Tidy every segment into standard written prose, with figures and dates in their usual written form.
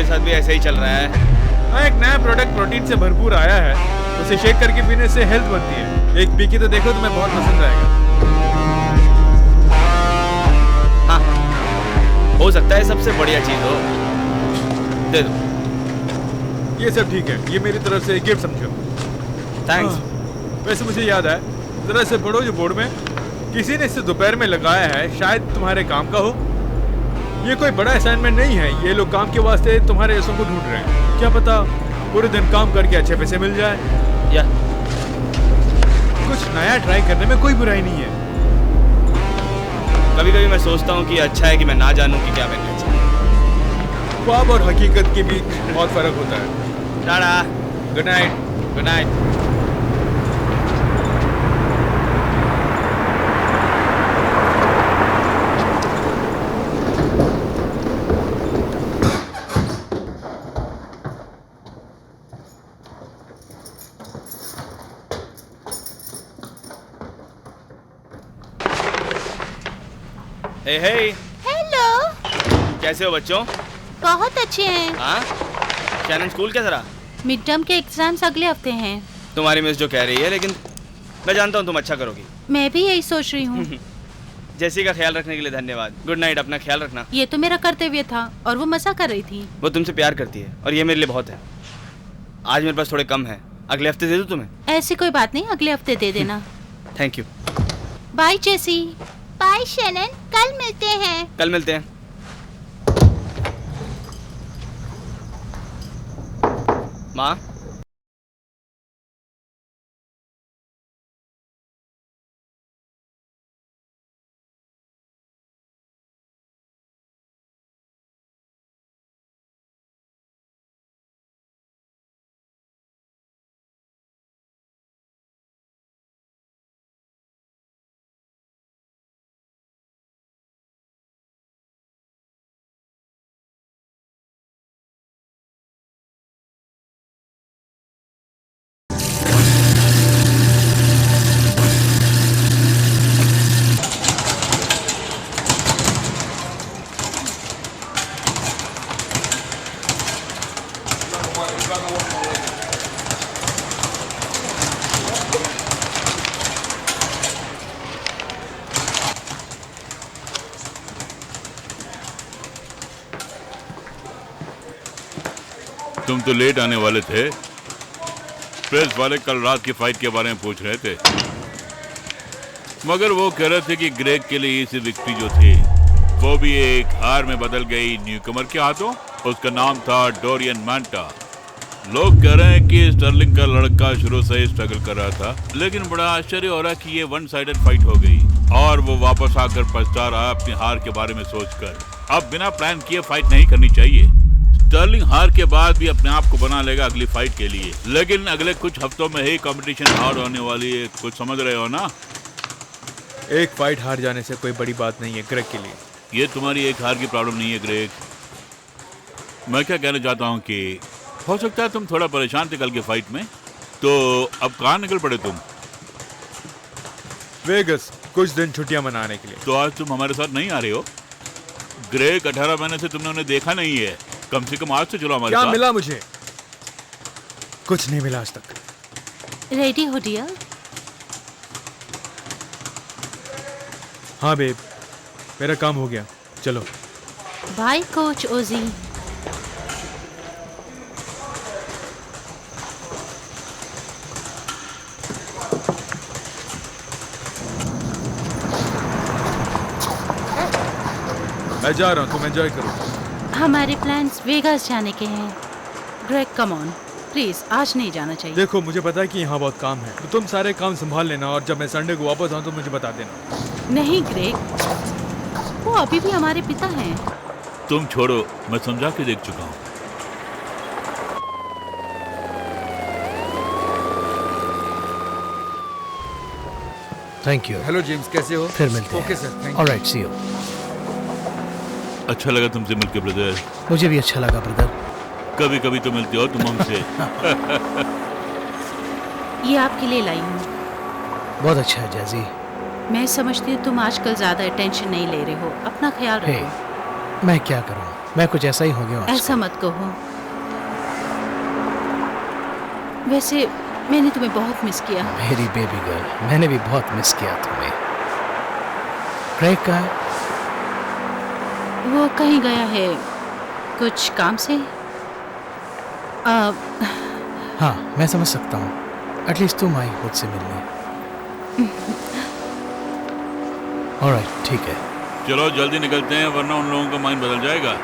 मेरे साथ भी ऐसा ही चल रहा है। हाँ, एक नया प्रोडक्ट प्रोटीन से भरपूर आया है, उसे शेक करके पीने से हेल्थ बनती है। एक पी के तो देखो, तुम्हें बहुत पसंद आएगा। हाँ, हो सकता है सबसे बढ़िया चीज हो। दे दो। ये सब ठीक है, ये मेरी तरफ से गिफ्ट समझो। थैंक्स। वैसे मुझे याद है, जरा से पढ़ो जो बोर्ड में। किसी ने इसे दोपहर में लगाया है, शायद तुम्हारे काम का हो। ये कोई बड़ा असाइनमेंट नहीं है, ये लोग काम के वास्ते तुम्हारे जैसों को ढूंढ रहे हैं। क्या पता पूरे दिन काम करके अच्छे पैसे मिल जाए। या कुछ नया ट्राई करने में कोई बुराई नहीं है। कभी कभी मैं सोचता हूँ कि अच्छा है कि मैं ना जानूँ कि क्या करना चाहिए। ख्वाब और हकीकत के बीच बहुत फर्क होता है। Tata. Good night. Good night. Hey hey, hello. कैसे हो बच्चों? बहुत अच्छे हैं। हाँ, शैनन स्कूल कैसा रहा? मिड टर्म के एग्जाम्स अगले हफ्ते हैं। तुम्हारी मिस जो कह रही है, लेकिन मैं जानता हूँ तुम अच्छा करोगी। मैं भी यही सोच रही हूँ। जैसी का ख्याल रखने के लिए धन्यवाद। गुड नाइट, अपना ख्याल रखना। ये तो मेरा कर्तव्य था और वो मजा कर रही थी। वो तुमसे प्यार करती है और ये मेरे लिए बहुत है। आज मेरे पास थोड़े कम है, अगले हफ्ते दे दूँ तुम्हें? ऐसी कोई बात नहीं, अगले हफ्ते दे देना। Thank you. Bye Jessie. Bye Shannon, कल मिलते हैं। कल मिलते हैं। माँ, तुम तो लेट आने वाले थे। प्रेस वाले कल रात की फाइट के बारे में पूछ रहे थे, मगर वो कह रहे थे कि ग्रेग के लिए इसी विक्ट्री जो थी वो भी एक हार में बदल गई न्यूकमर के हाथों। उसका नाम था डोरियन मांटा। लोग कह रहे हैं कि स्टर्लिंग का लड़का शुरू से ही स्ट्रगल कर रहा था, लेकिन बड़ा आश्चर्य हो रहा कि ये वन साइडेड फाइट हो गई और वो वापस आकर पछता रहा अपनी हार के बारे में सोचकर। अब बिना प्लान किए फाइट नहीं करनी चाहिए। स्टर्लिंग हार के बाद भी अपने आप को बना लेगा अगली फाइट के लिए, लेकिन अगले कुछ हफ्तों में ही कंपटीशन हार्ड होने वाली है। कुछ समझ रहे हो ना? एक फाइट हार जाने से कोई बड़ी बात नहीं है ग्रेग के लिए। ये तुम्हारी एक हार की प्रॉब्लम नहीं है ग्रेग। मैं क्या कहना चाहता हूँ कि हो सकता है तुम थोड़ा परेशान थे कल के फाइट में, तो अब कहाँ निकल पड़े तुम? वेगस, कुछ दिन छुट्टियां मनाने के लिए। तो आज तुम हमारे साथ नहीं आ रहे हो? ग्रेग 18 महीने से तुमने उन्हें देखा नहीं है, कम से कम आज से चलो हमारे साथ। क्या मिला मुझे? कुछ नहीं मिला आज तक। रेडी हो डियर? हाँ बेब, मेरा काम हो गया, चलो। बाय कोच ओजी। मैं जा रहा हूँ, तुम एंजॉय करो। हमारे प्लान्स वेगास जाने के हैं। ग्रेग कम ऑन, प्लीज आज नहीं जाना चाहिए। देखो, मुझे पता है कि यहाँ बहुत काम है, तो तुम सारे काम संभाल लेना और जब मैं संडे को वापस आऊँ तो मुझे बता देना। नहीं ग्रेग, वो अभी भी हमारे पिता हैं। तुम छोड़ो, मैं समझा के देख चुका हूँ। Thank you. हेलो जेम्स, कैसे हो? फिर मिलते हैं। Okay sir, thank you. Alright, see you. अच्छा लगा तुमसे मिलकर ब्रदर। मुझे भी अच्छा लगा ब्रदर। कभी कभी तो मिलते हो तुम हमसे। ये आपके लिए लाई हूँ। बहुत अच्छा है जैजी। मैं समझती हूँ तुम आजकल ज्यादा अटेंशन नहीं ले रहे हो। अपना ख्याल हे, रखो। मैं क्या करूँ, मैं कुछ ऐसा ही हो गया हूँ ऐसा मत कहो। वैसे मैंने तुम्हें बहुत मिस किया। मेरी बेबी गर्ल, मैंने भी बहुत मिस किया तुम्हें। क्रेग कहाँ है? वो कहीं गया है कुछ काम से। हाँ, मैं समझ सकता हूँ। एटलीस्ट तुम आई मुझसे मिलने। ऑलराइट, ठीक है। चलो जल्दी निकलते हैं वरना उन लोगों का माइंड बदल जाएगा।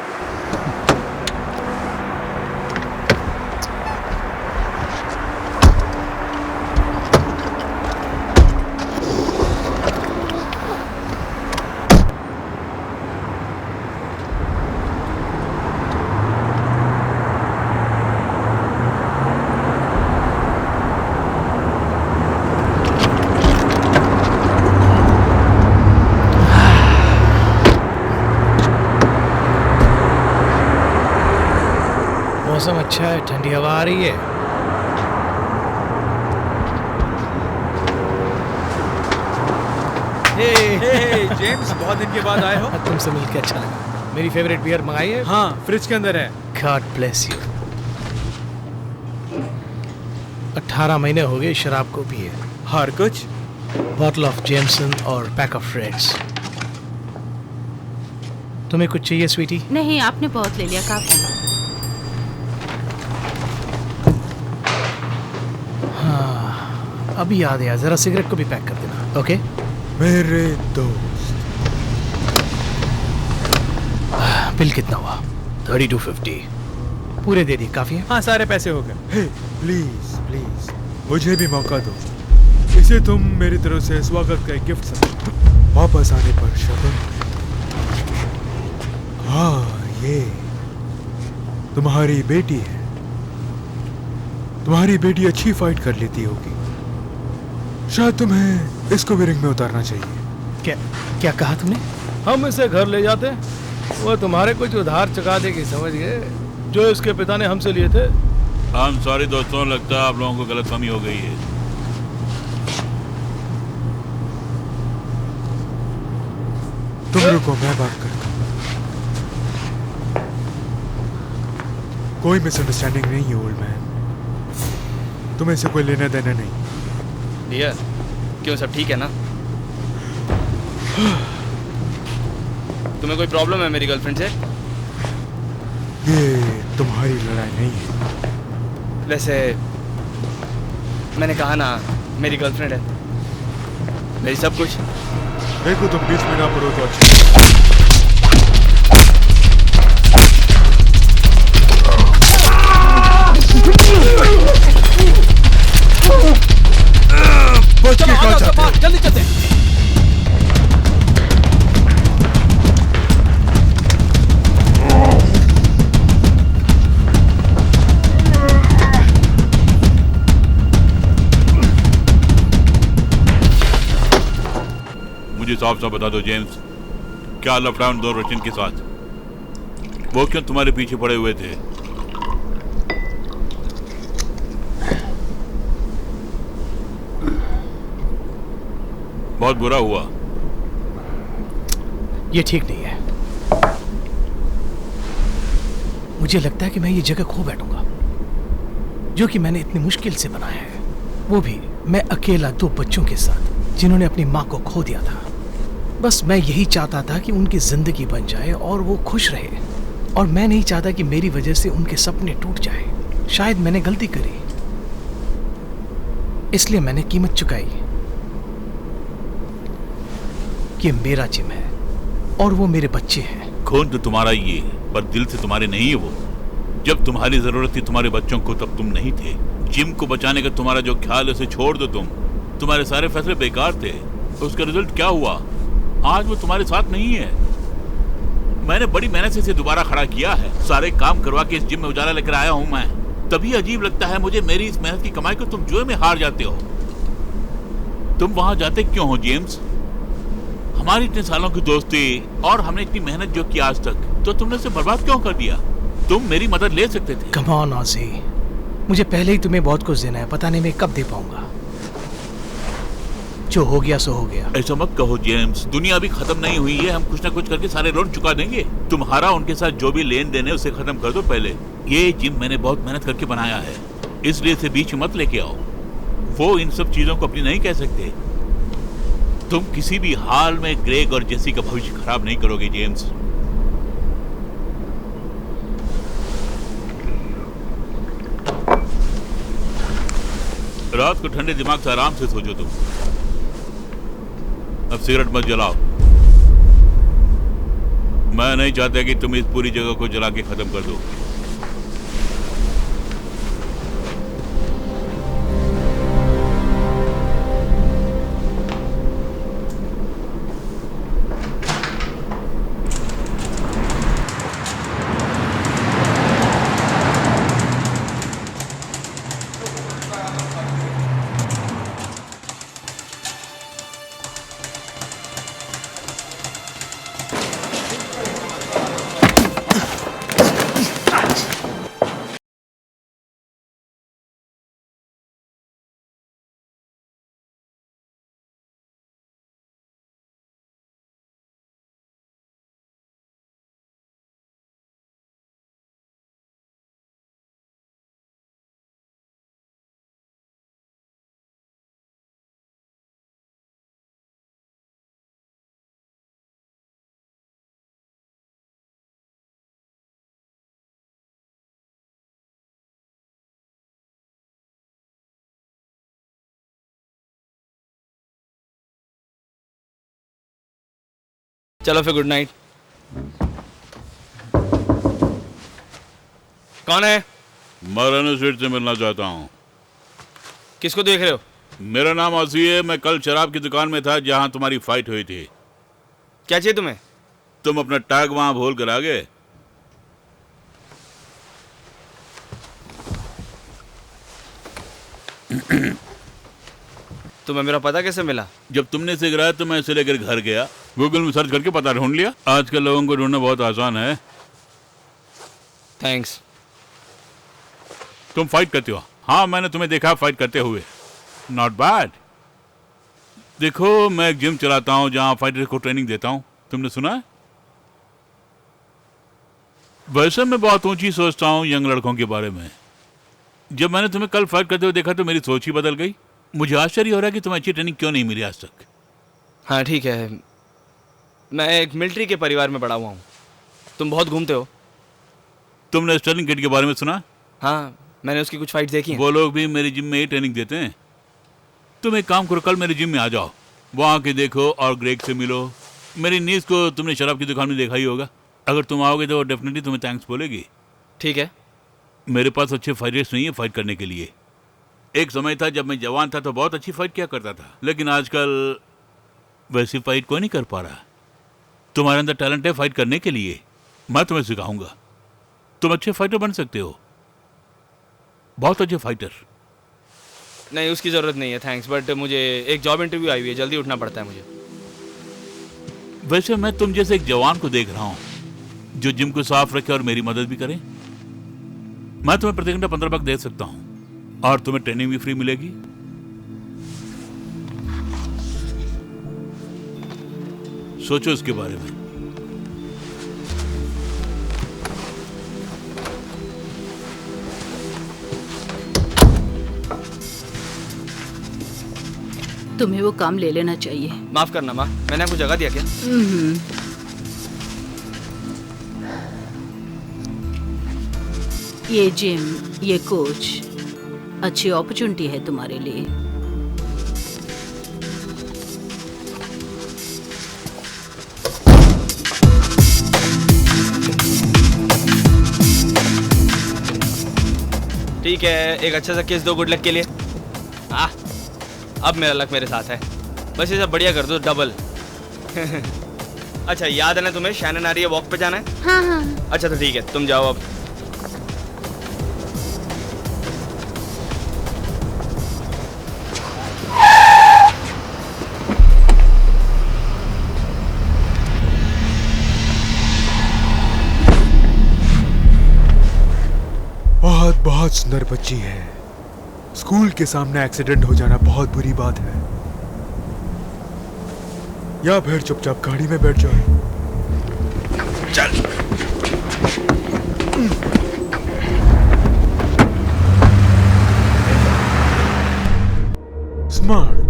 मौसम अच्छा है, ठंडी हवा आ रही है। हे जेम्स, बहुत दिन के बाद आए हो। तुमसे मिलकर अच्छा लगा। मेरी फेवरेट बियर मंगाई है? हाँ, फ्रिज के अंदर है। God bless you. 18 महीने हो गए शराब को पिए। हर कुछ? बॉटल ऑफ जेमसन और पैक ऑफ रेड्स। तुम्हें कुछ चाहिए स्वीटी? नहीं, आपने बहुत ले लिया, काफी। हाँ, अभी याद आया, जरा सिगरेट को भी पैक कर देना। ओके मेरे दोस्त। बिल कितना हुआ? 3250। पूरे दे दी, काफी है? हाँ, सारे पैसे हो गए। हे प्लीज प्लीज मुझे भी मौका दो। इसे तुम मेरी तरफ से स्वागत का एक गिफ्ट समझो। वापस आने पर शब्द। हाँ, ये तुम्हारी बेटी है। तुम्हारी बेटी अच्छी फाइट कर लेती होगी। शायद तुम्हें इसको भी रिंग में उतारना चाहिए। क्या कहा तुमने? हम इसे घर ले जाते, वो तुम्हारे कुछ उधार चुका देगी, समझ गए, जो इसके पिता ने हमसे लिए थे। हम सॉरी दोस्तों, लगता है आप लोगों को गलतफहमी हो गई है। तुम रुको, मैं बात करता हूँ। कोई मिसअंडरस्टैंडिंग नहीं है ओल्ड मैन। तुम्हें से कोई लेना देना नहीं। डियर, क्यों, सब ठीक है ना? तुम्हें कोई प्रॉब्लम है मेरी गर्लफ्रेंड से? ये तुम्हारी लड़ाई नहीं है। वैसे मैंने कहा ना, मेरी गर्लफ्रेंड है, मेरी सब कुछ। देखो, तुम बीच में ना पड़ो तो अच्छा। बच के कहाँ जाते हो? जल्दी चलते। मुझे साफ साफ बता दो जेम्स, क्या लफड़ा उन दो रचिन के साथ? वो क्यों तुम्हारे पीछे पड़े हुए थे? बहुत बुरा हुआ। ये ठीक नहीं है। मुझे लगता है कि मैं ये जगह खो बैठूंगा जो कि मैंने इतनी मुश्किल से बनाया है, वो भी मैं अकेला 2 बच्चों के साथ जिन्होंने अपनी माँ को खो दिया था। बस मैं यही चाहता था कि उनकी जिंदगी बन जाए और वो खुश रहे, और मैं नहीं चाहता कि मेरी वजह से उनके सपने टूट जाए। शायद मैंने गलती करी, इसलिए मैंने कीमत चुकाई। ये मेरा जिम है और वो मेरे बच्चे हैं। खून तो तुम्हारा ही है, पर दिल से तुम्हारे नहीं है वो। जब तुम्हारी जरूरत थी तुम्हारे बच्चों को, तब तुम नहीं थे। जिम को बचाने का तुम्हारा जो ख्याल है उसे छोड़ दो तुम। तुम्हारे सारे फैसले बेकार थे। उसका रिजल्ट क्या हुआ? आज वो तुम्हारे साथ नहीं है। मैंने बड़ी मेहनत से इसे दोबारा खड़ा किया है। सारे काम करवा के इस जिम में उजाला लेकर आया हूं मैं। तभी अजीब लगता है मुझे मेरी इस मेहनत की कमाई को तुम जुए में हार जाते हो। तुम वहां जाते क्यों हो जेम्स? हमारी इतने सालों की दोस्ती और हमने इतनी मेहनत जो की आज तक, तो तुमने उसे बर्बाद क्यों कर दिया? तुम मेरी मदद ले सकते थे। कम ऑन ऑजी, मुझे पहले ही तुम्हें बहुत कुछ देना है, पता नहीं मैं कब दे पाऊंगा। जो हो गया सो हो गया। ऐसा मत कहो जेम्स, दुनिया अभी खत्म नहीं हुई है। हम कुछ ना कुछ करके सारे लोन चुका देंगे। तुम्हारा उनके साथ जो भी लेन देन है उसे खत्म कर दो पहले। ये जिम मैंने बहुत मेहनत करके बनाया है, इसलिए इसे बीच में मत लेके आओ। वो इन सब चीजों को अपनी नहीं कह सकते। तुम किसी भी हाल में ग्रेग और जेसी का भविष्य खराब नहीं करोगे जेम्स। रात को ठंडे दिमाग से आराम से सोचो तुम। अब सिगरेट मत जलाओ। मैं नहीं चाहता कि तुम इस पूरी जगह को जला के खत्म कर दो। चलो फिर गुड नाइट। कौन है? मराना स्वीट से मिलना चाहता हूँ। किसको देख रहे हो? मेरा नाम आसी है। मैं कल शराब की दुकान में था जहाँ तुम्हारी फाइट हुई थी। क्या चाहिए तुम्हें? तुम अपना टैग वहां भूल कर आ गए। तुम्हें मेरा पता कैसे मिला? जब तुमने इसे गिराया तो मैं इसे लेकर घर गया, गूगल में सर्च करके पता ढूंढ लिया। आजकल लोगों को ढूंढना बहुत आसान है। थैंक्स। तुम फाइट करते हो? हाँ, मैंने तुम्हें देखा फाइट करते हुए। Not bad. देखो, मैं एक जिम चलाता हूँ जहाँ फाइटर को ट्रेनिंग देता हूँ। तुमने सुना है? वैसे मैं बहुत ऊंची सोचता हूँ यंग लड़कों के बारे में। जब मैंने तुम्हें कल फाइट करते हुए देखा तो मेरी सोच ही बदल गई। मुझे आश्चर्य हो रहा है कि तुम्हें अच्छी ट्रेनिंग क्यों नहीं मिली आज तक। हाँ ठीक है, मैं एक मिलिट्री के परिवार में बड़ा हुआ हूँ। तुम बहुत घूमते हो। तुमने स्टर्लिंग किड के बारे में सुना? हाँ, मैंने उसकी कुछ फाइट देखी हैं। वो लोग भी मेरी जिम में ही ट्रेनिंग देते हैं। तुम एक काम करो, कल मेरी जिम में आ जाओ, वहाँ के देखो और ग्रेग से मिलो। मेरी नीस को तुमने शराब की दुकान में देखा ही होगा। अगर तुम आओगे तो डेफिनेटली तुम्हें थैंक्स बोलेगी। ठीक है। मेरे पास अच्छे फाइटर्स नहीं है फाइट करने के लिए। एक समय था जब मैं जवान था तो बहुत अच्छी फाइट किया करता था, लेकिन आजकल वैसी फाइट कोई नहीं कर पा रहा। तुम्हारे अंदर टैलेंट है फाइट करने के लिए, मैं तुम्हें सिखाऊंगा। तुम अच्छे फाइटर बन सकते हो, बहुत अच्छे फाइटर। नहीं, उसकी ज़रूरत नहीं है, थैंक्स। बट मुझे एक जॉब इंटरव्यू आई हुई है, जल्दी उठना पड़ता है मुझे। वैसे मैं तुम जैसे एक जवान को देख रहा हूँ जो जिम को साफ रखे और मेरी मदद भी करे। मैं तुम्हें प्रति घंटा 15 बुcks दे सकता हूँ और तुम्हें ट्रेनिंग भी फ्री मिलेगी। सोचो इसके बारे में। तुम्हें वो काम ले लेना चाहिए। माफ़ करना माँ, मैंने आपको जगह दिया क्या? ये जिम, ये कोच अच्छी अपॉर्चुनिटी है तुम्हारे लिए। ठीक है, एक अच्छा सा किस दो गुड लक के लिए। अब मेरा लक मेरे साथ है। बस ये सब बढ़िया कर दो, डबल। अच्छा, याद है ना तुम्हें शैनन आ रही है, वॉक पे जाना है? हाँ हाँ। अच्छा तो ठीक है, तुम जाओ अब। बहुत बहुत सुंदर बच्ची है। स्कूल के सामने एक्सीडेंट हो जाना बहुत बुरी बात है। या फिर चुपचाप गाड़ी में बैठ जाओ। चल। स्मार्ट।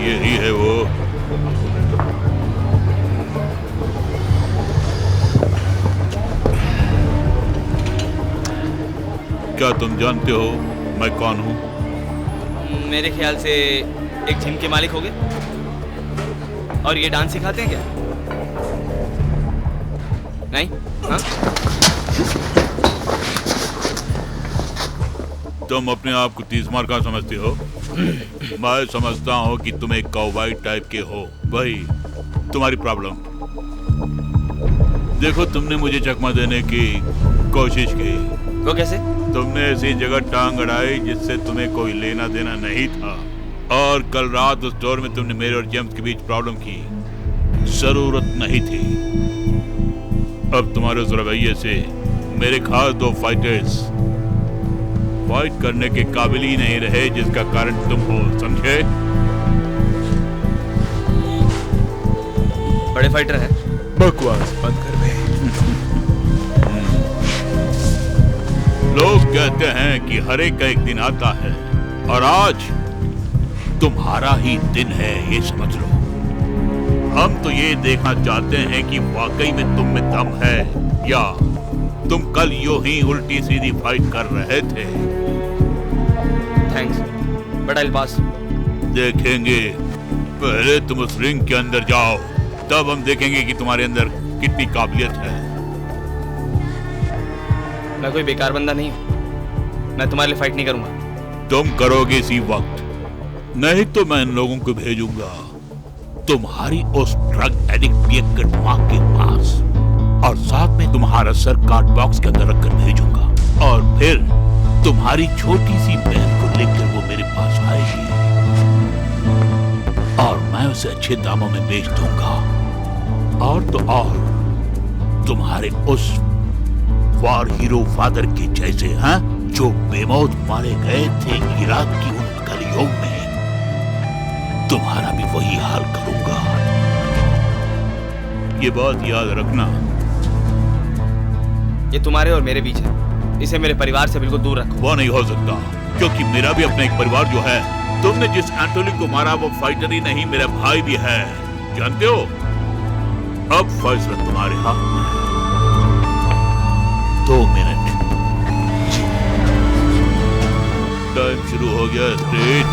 यही है वो। क्या तुम जानते हो मैं कौन हूँ? मेरे ख्याल से एक जिम के मालिक होंगे। और ये डांस सिखाते हैं क्या? नहीं? हाँ? तुम अपने आप को 30 मार का समझते हो? मैं समझता हूँ कि तुम एक काउबॉय टाइप के हो। वही तुम्हारी प्रॉब्लम। देखो, तुमने मुझे चकमा देने की कोशिश की। वो कैसे? तुमने ऐसी जगह टांग अड़ाई जिससे तुम्हें कोई लेना देना नहीं था। और कल रात उस स्टोर में तुमने मेरे और जेम्स के बीच प्रॉब्लम की। जरूरत नहीं थी। अब तुम्हारे उस रवैये से मेरे खास 2 फाइटर्स फाइट करने के काबिल ही नहीं रहे, जिसका कारण तुम हो, समझे? बड़े फाइटर हैं। बकवास बंद कर बे। लोग कहते हैं कि हर एक का एक दिन आता है, और आज तुम्हारा ही दिन है, ये समझ लो। हम तो ये देखना चाहते हैं कि वाकई में तुम में दम है, या तुम कल यूं ही उल्टी सीधी फाइट कर रहे थे। थैंक्स, बट आई पास। देखेंगे। पहले तुम उस रिंग के अंदर जाओ, तब हम देखेंगे कि तुम्हारे अंदर कितनी काबिलियत है। मैं कोई बेकार बंदा नहीं हूँ। मैं तुम्हारे लिए फाइट नहीं करूंगा। तुम करोगे इसी वक्त, नहीं तो मैं इन लोगों को भेजूंगा तुम्हारी उस ड्रग एडिक्ट पियक्कड़ माँ के पास, और साथ में तुम्हारा सर कार्ड बॉक्स के अंदर रखकर भेजूंगा। और फिर तुम्हारी छोटी सी बहन को लेकर वो मेरे पास आएगी, और मैं उसे अच्छे दामों में बेच दूंगा। और तो और तुम्हारे उस वॉर हीरो फादर के जैसे, हैं, जो बेमौत मारे गए थे इराक की उन गलियों में, तुम्हारा भी वही हाल करूंगा। ये बात याद रखना। ये तुम्हारे और मेरे बीच है। इसे मेरे परिवार से बिल्कुल दूर रखो। वो नहीं हो सकता, क्योंकि मेरा भी अपना एक परिवार जो है। तुमने जिस एंटोनी को मारा वो फाइटर ही नहीं, मेरा भाई भी है, जानते हो? अब फैसला तुम्हारे हाथ में है। 2 मिनट। टाइम शुरू हो गया। स्टेज।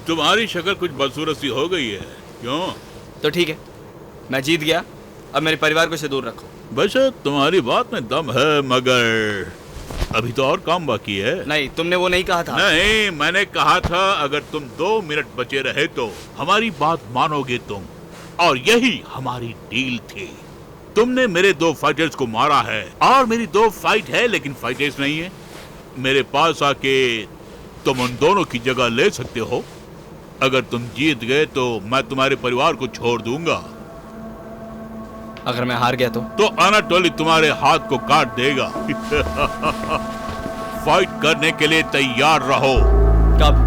तुम्हारी शक्ल कुछ बदसूरत सी हो गई है। क्यों? तो ठीक है, मैं जीत गया। अब मेरे परिवार को इससे दूर रखो। वैसे तुम्हारी बात में दम है, मगर अभी तो और काम बाकी है। नहीं, तुमने वो नहीं कहा था। नहीं, मैंने कहा था अगर तुम 2 मिनट बचे रहे तो हमारी बात मानोगे तुम, और यही हमारी डील थी। तुमने मेरे 2 फाइटर्स को मारा है और मेरी 2 फाइट है, लेकिन फाइटर्स नहीं है। मेरे पास आके तुम उन दोनों की जगह ले सकते हो। अगर तुम जीत गए तो मैं तुम्हारे परिवार को छोड़ दूंगा। अगर मैं हार गया तो अनाटोली तुम्हारे हाथ को काट देगा। फाइट करने के लिए तैयार रहो। कब?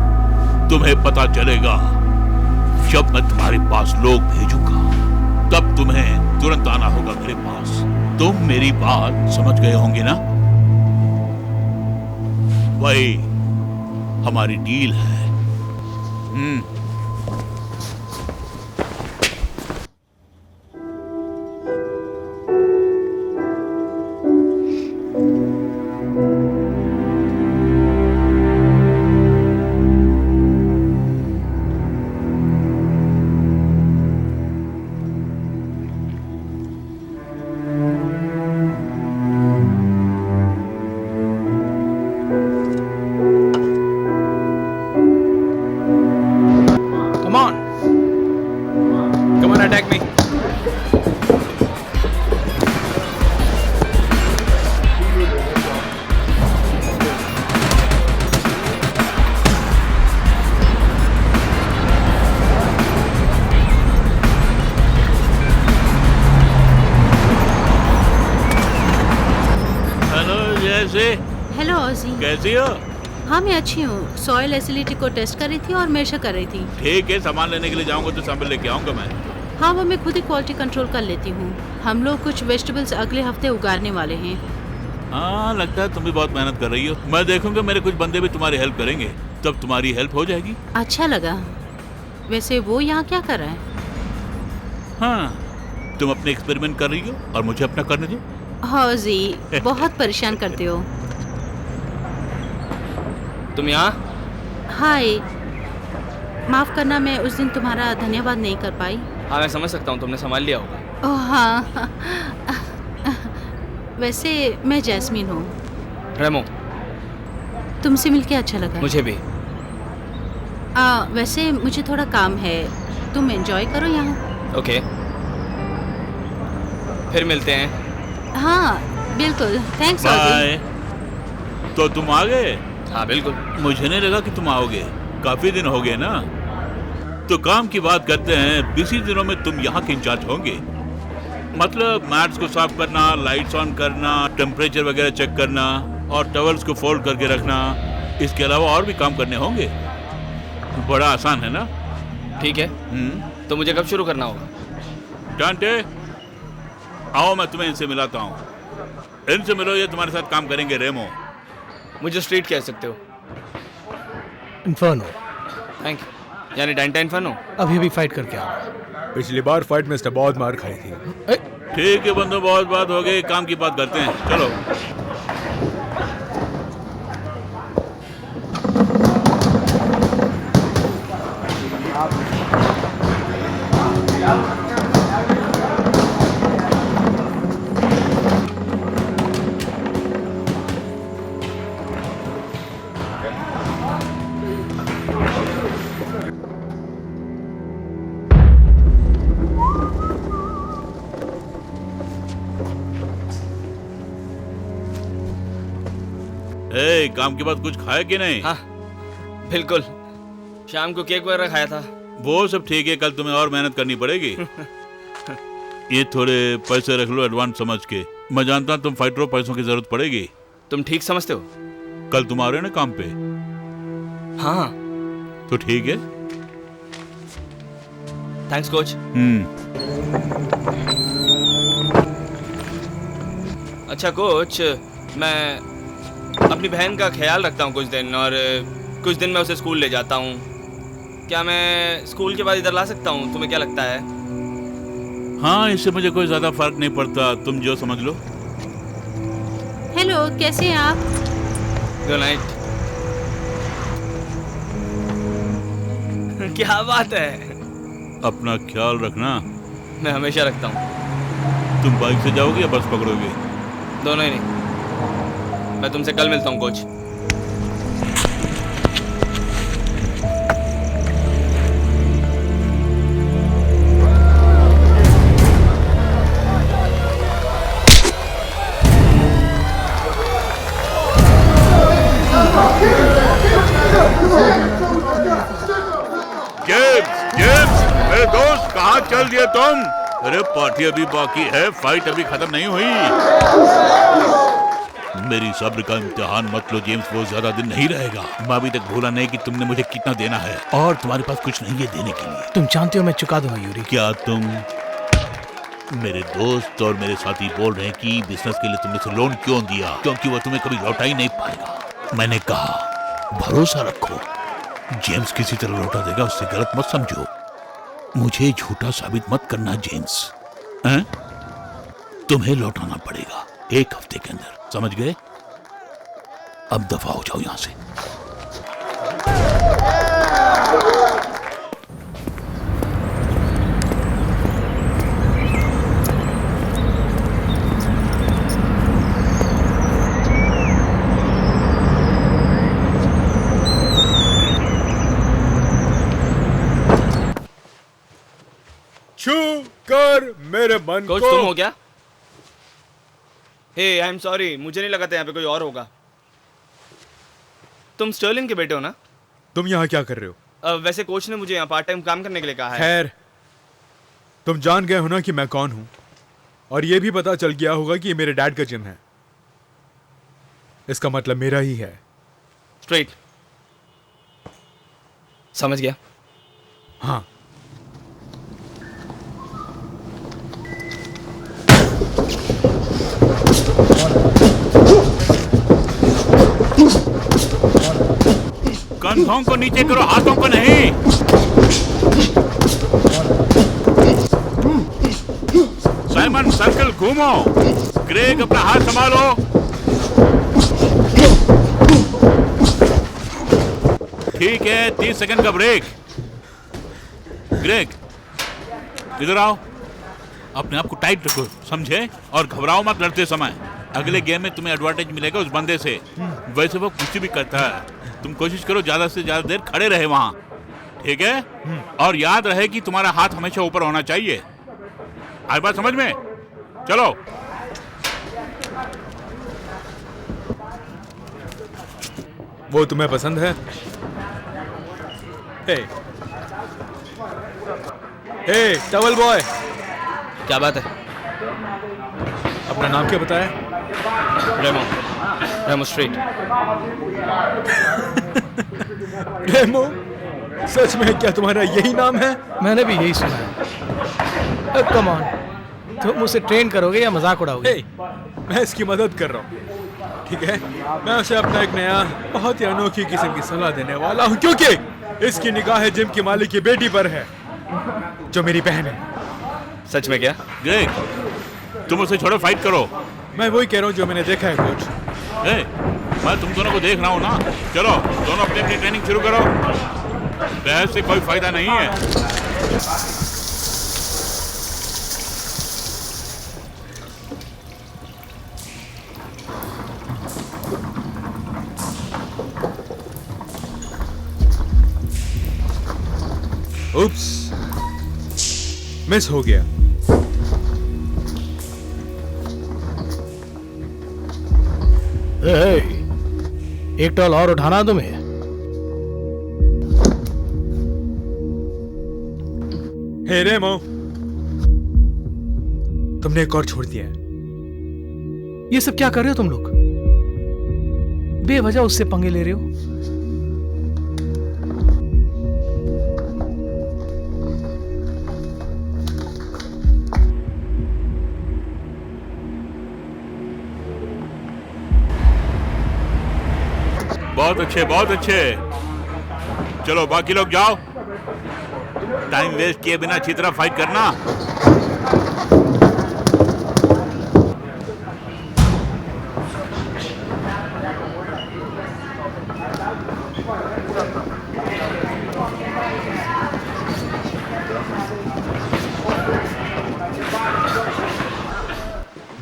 तुम्हें पता चलेगा जब मैं तुम्हारे पास लोग भेजूंगा, तब तुम्हें तुरंत आना होगा मेरे पास। तुम मेरी बात समझ गए होंगे ना? वही हमारी डील है। Come on, attack me. Hello जैसे, हेलो ऑजी। कैसी हो? हाँ मैं अच्छी हूँ। सॉइल एसिडिटी को टेस्ट कर रही थी और मेजर कर रही थी। ठीक है, सामान लेने के लिए जाऊंगा तो सैंपल लेके आऊंगा मैं। हाँ वो मैं खुद ही क्वालिटी कंट्रोल कर लेती हूँ। हम लोग कुछ वेजिटेबल्स अगले हफ्ते उगाने वाले हैं। हाँ, लगता है तुम भी बहुत मेहनत कर रही हो। मैं देखूंगा, मेरे कुछ बंदे भी तुम्हारी हेल्प करेंगे, तब तुम्हारी हेल्प हो जाएगी। अच्छा लगा। वैसे वो यहाँ क्या कर रहा है? हाँ, तुम अपने एक्सपेरिमेंट कर रही हो और मुझे अपना करने दो। हाँ जी, बहुत परेशान करते हो। तुम यहाँ? हाय, माफ करना मैं उस दिन तुम्हारा धन्यवाद नहीं कर पाई। हाँ मैं समझ सकता हूँ, तुमने संभाल लिया होगा। ओह हाँ। वैसे मैं जैस्मीन हूँ। रेमो। तुमसे मिलके अच्छा लगा। मुझे भी। वैसे मुझे थोड़ा काम है, तुम एंजॉय करो यहाँ। ओके, फिर मिलते हैं। हाँ बिल्कुल, थैंक्स बाय। तो तुम आ गए? हाँ बिल्कुल। मुझे नहीं लगा कि तुम आओगे, काफी दिन हो गए ना। तो काम की बात करते हैं। इसी दिनों में तुम यहाँ के इंचार्ज होंगे, मतलब मैट्स को साफ करना, लाइट्स ऑन करना, टेम्परेचर वगैरह चेक करना और टॉवल्स को फोल्ड करके रखना। इसके अलावा और भी काम करने होंगे। बड़ा आसान है ना? ठीक है। तो मुझे कब शुरू करना होगा? डांटे, आओ मैं तुम्हें इनसे मिलाता हूँ। इनसे मिलो, ये तुम्हारे साथ काम करेंगे। रेमो। मुझे स्ट्रीट कह सकते हो। इन्फर्नो। Thank you. यानी डैंटा इन्फर्नो। अभी अभी फाइट करके आ रहा हूँ। पिछली बार फाइट में इसने बहुत मार खाई थी। ठीक है बंदो, बहुत बात हो गई, काम की बात करते हैं। चलो। काम के बाद कुछ खाया कि नहीं? हाँ बिल्कुल, शाम को केक वगैरह खाया था। वो सब ठीक है, कल तुम्हें और मेहनत करनी पड़ेगी। ये थोड़े पैसे रख लो एडवांस समझ के। मैं जानता हूँ तुम फाइटर हो, पैसों की जरूरत पड़ेगी। तुम ठीक समझते हो? कल तुम आ रहे हो ना काम पे? हाँ। तो ठीक है। Thanks coach. अच्छा कोच, मैं अपनी बहन का ख्याल रखता हूँ कुछ दिन, और कुछ दिन मैं उसे स्कूल ले जाता हूँ। क्या मैं स्कूल के बाद इधर ला सकता हूँ? तुम्हें क्या लगता है? हाँ, इससे मुझे कोई ज्यादा फर्क नहीं पड़ता, तुम जो समझ लो। हेलो, कैसे हैं आप? Good night. क्या बात है? अपना ख्याल रखना। मैं हमेशा रखता हूँ। तुम बाइक से जाओगे या बस पकड़ोगे? दोनों ही नहीं। मैं तुमसे कल मिलता हूँ कोच। जेम्स, मेरे दोस्त, कहाँ चल दिए तुम? अरे पार्टी अभी बाकी है, फाइट अभी खत्म नहीं हुई। मेरी सब्र का इम्तिहान मत लो जेम्स, वो ज्यादा दिन नहीं रहेगा। मैं अभी तक भूला नहीं कि तुमने मुझे कितना देना है और तुम्हारे पास कुछ नहीं है देने के लिए। तुम जानते हो मैं चुका दूंगा यूरी। क्या तुम, मेरे दोस्त और मेरे साथी बोल रहे हैं कि बिजनेस के लिए तुमने उसे लोन क्यों दिया? क्योंकि वो तुम्हें कभी लौटा ही नहीं पाएगा। मैंने कहा भरोसा रखो, जेम्स किसी तरह लौटा देगा, उससे गलत मत समझो। मुझे झूठा साबित मत करना जेम्स, हैं? तुम्हें लौटाना पड़ेगा 1 हफ्ते के अंदर, समझ गए? अब दफा हो जाओ यहां से। छू कर मेरे मन कोच को। तुम हो क्या? हे आई एम सॉरी, मुझे नहीं लगा था यहाँ पे कोई और होगा। तुम स्टर्लिंग के बेटे हो ना? तुम यहाँ क्या कर रहे हो? वैसे कोच ने मुझे यहाँ पार्ट टाइम काम करने के लिए कहा है। खैर, तुम जान गए हो ना कि मैं कौन हूं, और ये भी पता चल गया होगा कि ये मेरे डैड का जिम है। इसका मतलब मेरा ही है। स्ट्रेट। समझ गया। हाँ, कंधों को नीचे करो, हाथों को नहीं। साइमन सर्कल घूमो। ग्रेग अपना हाथ संभालो। ठीक है, 30 सेकंड का ब्रेक। ग्रेग इधर आओ, अपने आप को टाइट रखो, समझे? और घबराओ मत लड़ते समय। अगले गेम में तुम्हें एडवांटेज मिलेगा उस बंदे से। वैसे वो कुछ भी करता है, तुम कोशिश करो ज्यादा से ज्यादा देर खड़े रहे वहां, ठीक है? और याद रहे कि तुम्हारा हाथ हमेशा ऊपर होना चाहिए। आई बात समझ में? चलो। वो तुम्हें पसंद है? हे टवल बॉय, क्या बात है? अपना नाम क्या बताया? रेमो। रेमो स्ट्रेट। रेमो? सच में क्या तुम्हारा यही नाम है? मैंने भी यही सुना है। कम ऑन, तुम उसे ट्रेन करोगे या मजाक उड़ाओगे? मैं इसकी मदद कर रहा हूँ, ठीक है? मैं उसे अपना एक नया बहुत ही अनोखी किस्म की सलाह देने वाला हूँ, क्योंकि इसकी निगाह जिम की मालिक की बेटी पर है, जो मेरी बहन है। सच में क्या? ग्रेग, तुम उसे छोड़ो, फाइट करो। मैं वही कह रहा हूँ जो मैंने देखा है कोच। मैं तुम दोनों को देख रहा हूँ ना। चलो दोनों अपनी अपनी ट्रेनिंग शुरू करो। बहस से कोई फायदा नहीं है। उप्स, मिस हो गया। एक टॉल और उठाना तुम्हें? हे रेमो, तुमने एक और छोड़ दिया है। ये सब क्या कर रहे हो तुम लोग? बेवजह उससे पंगे ले रहे हो। बहुत अच्छे, बहुत अच्छे। चलो बाकी लोग जाओ। टाइम वेस्ट किए बिना अच्छी तरह फाइट करना।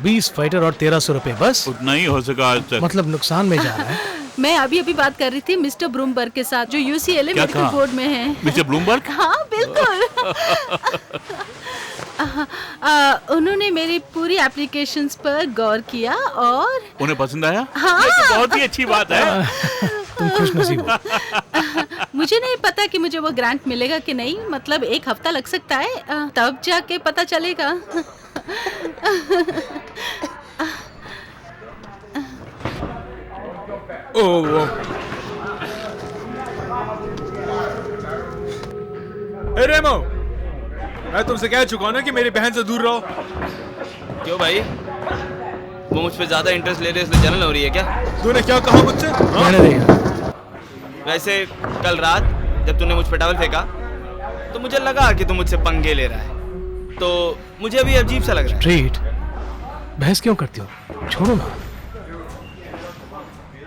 20 फाइटर और 1300 रुपए बस। उतना ही हो सका आज तक। मतलब नुकसान में जा रहा है। मैं अभी बात कर रही थी मिस्टर ब्रूमबर्ग के साथ, जो UCLA क्या मेडिकल कहा? बोर्ड में है। Mister Bloomberg? हाँ बिल्कुल। उन्होंने मेरी पूरी एप्लीकेशंस पर गौर किया और उन्हें पसंद आया? हाँ। ये तो बहुत ही अच्छी बात है। तुम खुशनसीब हो। मुझे नहीं पता कि मुझे वो ग्रांट मिलेगा कि नहीं, मतलब 1 हफ्ता लग सकता है, तब जाके पता चलेगा। ओह रेमो, मैं तुमसे कह चुका हूं ना कि मेरी बहन से दूर रहो। क्यों भाई, वो मुझ पे ज्यादा इंटरेस्ट ले रहे इसलिए जलन हो रही है क्या? तूने क्या कहा मुझसे? रहने देगा। वैसे कल रात जब तूने मुझ पे टॉवल फेंका तो मुझे लगा कि तू मुझसे पंगे ले रहा है, तो मुझे अभी अजीब सा लग रहा है। स्ट्रेट बहस क्यों करती हो? छोड़ो ना।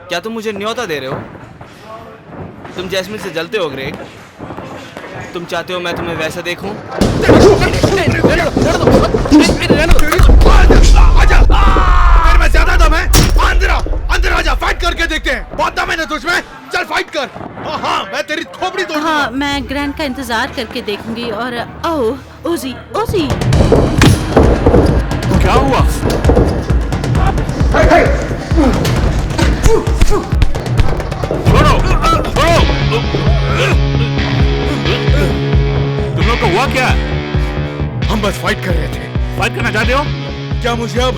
क्या तुम मुझे न्योता दे रहे हो? तुम जैस्मिन से जलते हो ग्रेग? तुम चाहते हो मैं तुम्हें वैसा देखूं? आजा, मेरे में ज्यादा दम है। अंदर आजा, फाइट करके देखते हैं। बहुत दम है ना तुझमें, चल फाइट कर। हाँ, मैं तेरी खोपड़ी तोड़ दूंगा। हाँ, मैं ग्रैंड का इंतजार करके देखूंगी। और ओह ओजी ओजी, क्या हुआ? छोड़ो, छोड़ो। तुम लोग को हुआ क्या? हम बस फाइट कर रहे थे। फाइट करना चाहते हो? क्या मुझे अब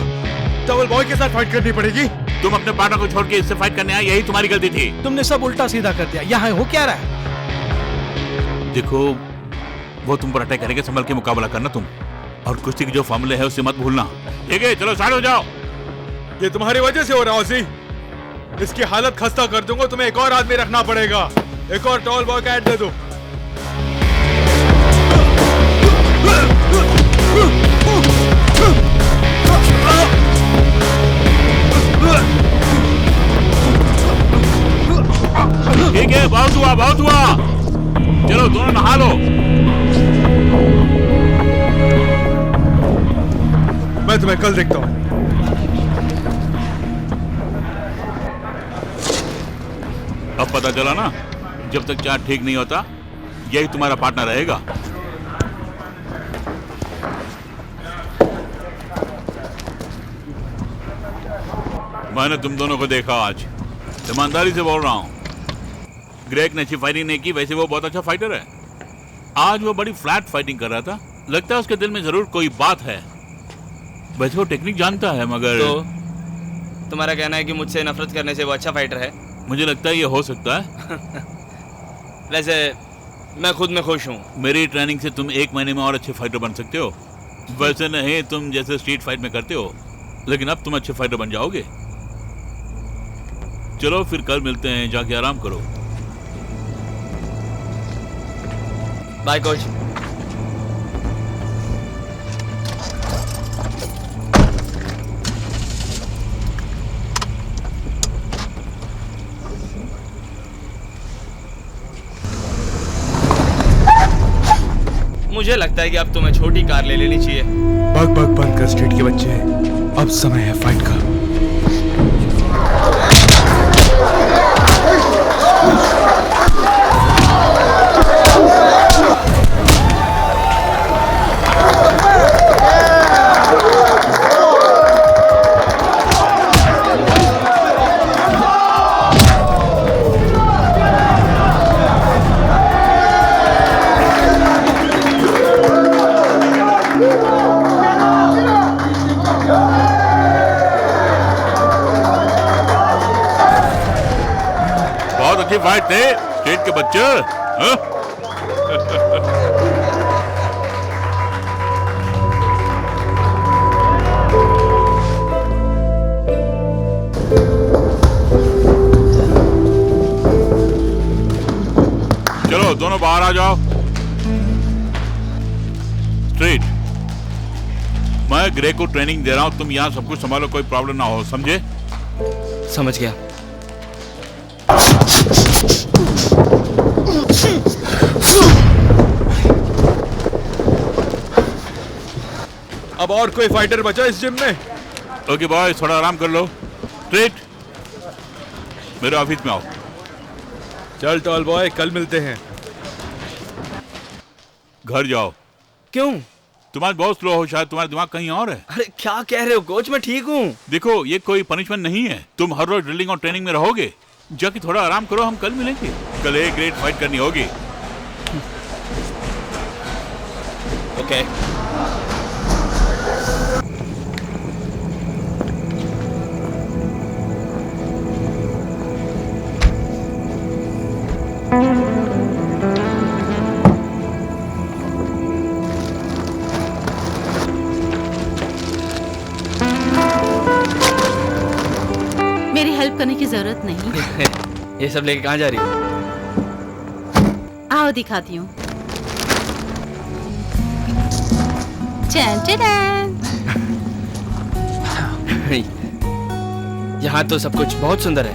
टॉवल बॉय के साथ फाइट करनी पड़ेगी? तुम अपने पार्टनर को छोड़ के इससे फाइट करने आए, यही तुम्हारी गलती थी। तुमने सब उल्टा सीधा कर दिया। यहाँ हो क्या रहा है? देखो, वो तुम पर अटैक करेंगे, संभल के मुकाबला करना तुम। और कुश्ती के जो फॉर्मूले है उससे मत भूलना। ठीक है, चलो साइड हो जाओ। ये तुम्हारी वजह से हो रहा है ओजी। इसकी हालत खस्ता कर दूंगा। तुम्हें एक और आदमी रखना पड़ेगा। एक और टॉल बॉय का ऐड दे दो। ठीक है, बहुत हुआ, बहुत हुआ। चलो दोनों नहा लो। मैं तुम्हें कल देखता हूँ। अब पता चला ना, जब तक चार्ट ठीक नहीं होता यही तुम्हारा पार्टनर रहेगा। मैंने तुम दोनों को देखा आज, ईमानदारी से बोल रहा हूं। ग्रेग ने अच्छी फाइटिंग नहीं की, वैसे वो बहुत अच्छा फाइटर है। आज वो बड़ी फ्लैट फाइटिंग कर रहा था। लगता है उसके दिल में जरूर कोई बात है। वैसे वो टेक्निक जानता है, मगर तो तुम्हारा कहना है कि मुझसे नफरत करने से वो अच्छा फाइटर है? मुझे लगता है ये हो सकता है। वैसे मैं खुद में खुश हूँ। मेरी ट्रेनिंग से तुम 1 महीने में और अच्छे फाइटर बन सकते हो। वैसे नहीं तुम जैसे स्ट्रीट फाइट में करते हो, लेकिन अब तुम अच्छे फाइटर बन जाओगे। चलो फिर कल मिलते हैं, जाके आराम करो। Bye coach. मुझे लगता है कि अब तुम्हें छोटी कार ले लेनी चाहिए। बग बग बंद कर स्ट्रीट के बच्चे, अब समय है फाइट का। अच्छी फाइट थे स्टेट के बच्चे। हाँ? चलो दोनों बाहर आ जाओ। स्ट्रेट, मैं ग्रे को ट्रेनिंग दे रहा हूं, तुम यहां सब कुछ संभालो, कोई प्रॉब्लम ना हो, समझे? समझ गया। अब और कोई फाइटर बचा इस जिम में? ओके बॉयज, थोड़ा आराम कर लो। स्ट्रेट मेरे ऑफिस में आओ। चल टॉल बॉय, कल मिलते हैं। घर जाओ। क्यों? तुम आज बहुत स्लो हो, शायद तुम्हारा दिमाग कहीं और है। अरे क्या कह रहे हो कोच, मैं ठीक हूँ। देखो, ये कोई पनिशमेंट नहीं है। तुम हर रोज ड्रिलिंग और ट्रेनिंग में रहोगे। जाके थोड़ा आराम करो, हम कल मिलेंगे। कल एक ग्रेट फाइट करनी होगी। ओके। मेरी हेल्प करने की जरूरत नहीं। ये सब लेके कहाँ जा रही हो? आओ दिखाती हूँ। चैन चैन। यहाँ तो सब कुछ बहुत सुंदर है।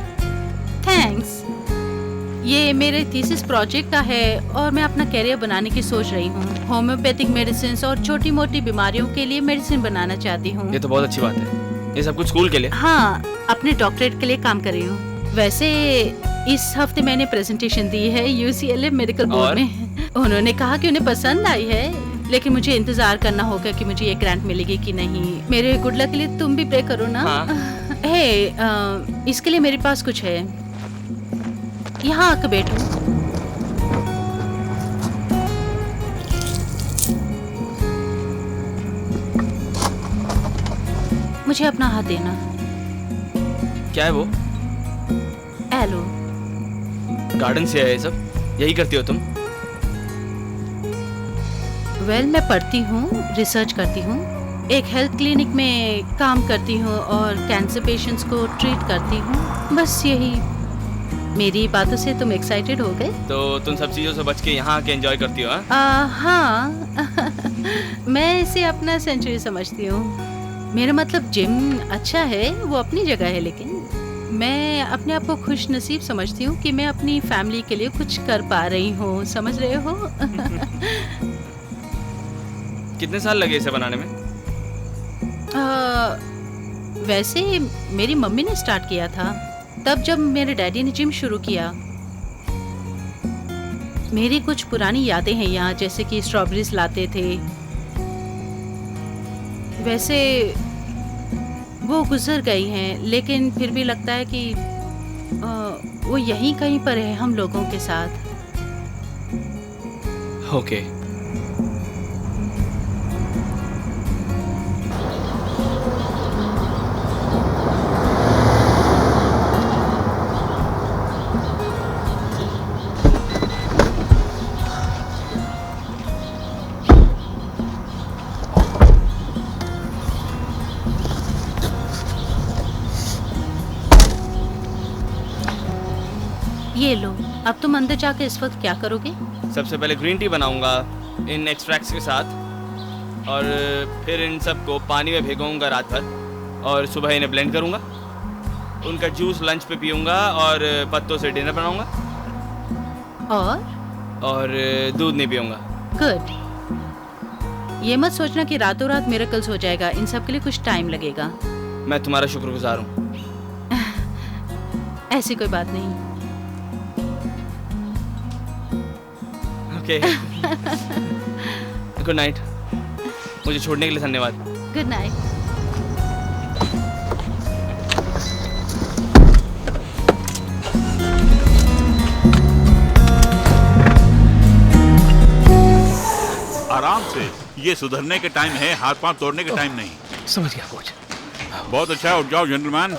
थैंक्स। ये मेरे थीसिस प्रोजेक्ट का है और मैं अपना कैरियर बनाने की सोच रही हूँ। होम्योपैथिक मेडिसिन और छोटी मोटी बीमारियों के लिए मेडिसिन बनाना चाहती हूँ। ये तो बहुत अच्छी बात है। ये सब कुछ स्कूल के लिए? हाँ, अपने डॉक्टरेट के लिए काम कर रही हूँ। वैसे इस हफ्ते मैंने प्रेजेंटेशन दी है UCLA मेडिकल बोर्ड में। उन्होंने कहा कि उन्हें पसंद आई है, लेकिन मुझे इंतजार करना होगा कि मुझे ये ग्रांट मिलेगी कि नहीं। मेरे गुड लक के लिए तुम भी प्रे करो ना। हाँ। इसके लिए मेरे पास कुछ है। यहाँ आकर बैठो। मुझे अपना हाथ देना। क्या है वो? एलो। गार्डन से है ये सब? यही करती हो तुम? वेल, मैं पढ़ती हूँ, रिसर्च करती हूँ, एक हेल्थ क्लिनिक में काम करती हूँ और कैंसर पेशेंट्स को ट्रीट करती हूँ। बस यही। मेरी बातों से तुम एक्साइटेड हो गए? तो तुम सब चीजों से बच के यहाँ आके एंजॉय करती हो? हाँ? हाँ। मैं इसे अपना सेंचुरी समझती हूँ। मेरा मतलब जिम अच्छा है, वो अपनी जगह है, लेकिन मैं अपने आप को खुश नसीब समझती हूँ कि मैं अपनी फैमिली के लिए कुछ कर पा रही हूँ। समझ रहे हो? कितने साल लगे इसे बनाने में? वैसे मेरी मम्मी ने स्टार्ट किया था तब जब मेरे डैडी ने जिम शुरू किया। मेरी कुछ पुरानी यादें हैं यहाँ, जैसे कि स्ट्रॉबेरीज लाते थे। वैसे वो गुजर गई हैं, लेकिन फिर भी लगता है कि वो यहीं कहीं पर है हम लोगों के साथ। ओके। ये लो, अब तुम अंदर जाके इस वक्त क्या करोगे? सबसे पहले ग्रीन टी बनाऊंगा इन एक्सट्रैक्ट्स के साथ, और फिर इन सब को पानी में भिगोऊंगा रात भर, और सुबह इन्हें ब्लेंड करूंगा। उनका जूस लंच पे पीऊंगा और पत्तों से डिनर बनाऊंगा। और दूध नहीं पीऊंगा। गुड। ये मत सोचना कि रातों रात मिरेकल्स हो जाएगा। इन सब के लिए कुछ टाइम लगेगा। मैं तुम्हारा शुक्रगुजार हूँ। ऐसी कोई बात नहीं। ओके। Good night. मुझे छोड़ने के लिए धन्यवाद। Good night. आराम से। ये सुधरने के टाइम है, हाथ पांव तोड़ने के टाइम नहीं। समझ गया कोच। बहुत अच्छा है, उठ जाओ जेंटलमैन।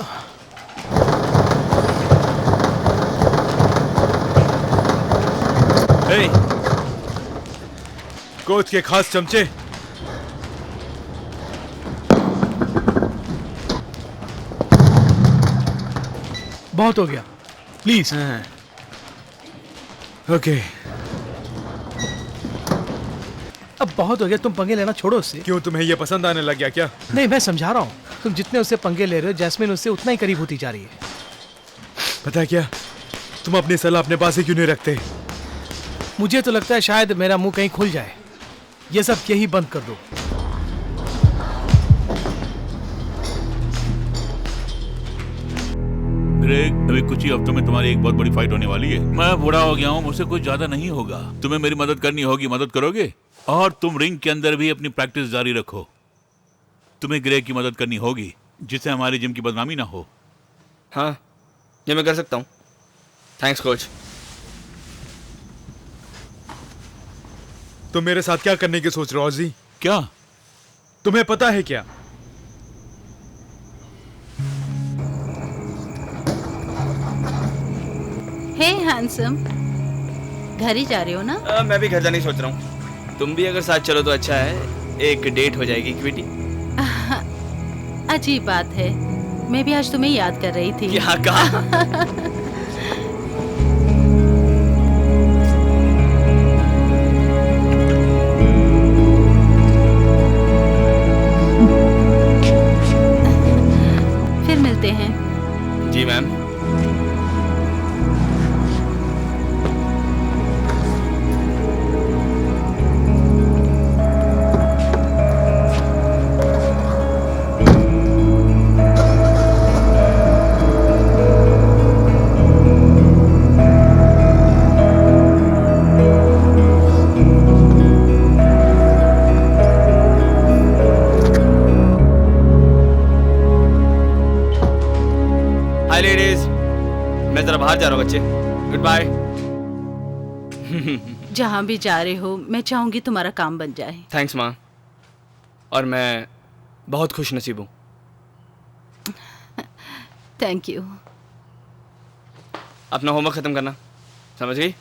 कोच के खास चमचे। बहुत हो गया, प्लीज। ओके। अब बहुत हो गया, तुम पंगे लेना छोड़ो उससे। क्यों, तुम्हें ये पसंद आने लग गया क्या? नहीं, मैं समझा रहा हूँ। तुम जितने उससे पंगे ले रहे हो, जैस्मिन उससे उतना ही करीब होती जा रही है। पता है क्या, तुम अपनी सलाह अपने पास ही क्यों नहीं रखते? मुझे तो लगता है शायद मेरा मुंह कहीं खुल जाए। ये सब यही बंद कर दो। ग्रेग, अभी कुछ ही हफ्तों में तुम्हारी एक बहुत बड़ी फाइट होने वाली है। मैं बूढ़ा हो गया हूँ, मुझसे कुछ ज्यादा नहीं होगा। तुम्हें मेरी मदद करनी होगी, मदद करोगे? और तुम रिंग के अंदर भी अपनी प्रैक्टिस जारी रखो। तुम्हें ग्रेग की मदद करनी होगी, जिससे हमारी जिम की बदनामी ना हो। हाँ, ये मैं कर सकता हूँ। Thanks coach. तुम मेरे साथ क्या करने की सोच रहे हो ऑजी? क्या तुम्हें पता है क्या? हे हैंडसम, घर ही जा रहे हो ना? मैं भी घर जाने की सोच रहा हूँ। तुम भी अगर साथ चलो तो अच्छा है, एक डेट हो जाएगी। क्विटी। अजीब बात है, मैं भी आज तुम्हें याद कर रही थी। क्या कहा? फिर मिलते हैं। जी मैम। हाय लेडीज, मैं जरा बाहर जा रहा हूँ बच्चे। Goodbye. जहाँ भी जा रहे हो, मैं चाहूंगी तुम्हारा काम बन जाए। थैंक्स माँ, और मैं बहुत खुश नसीब हूँ। Thank you. अपना होमवर्क खत्म करना, समझ गई?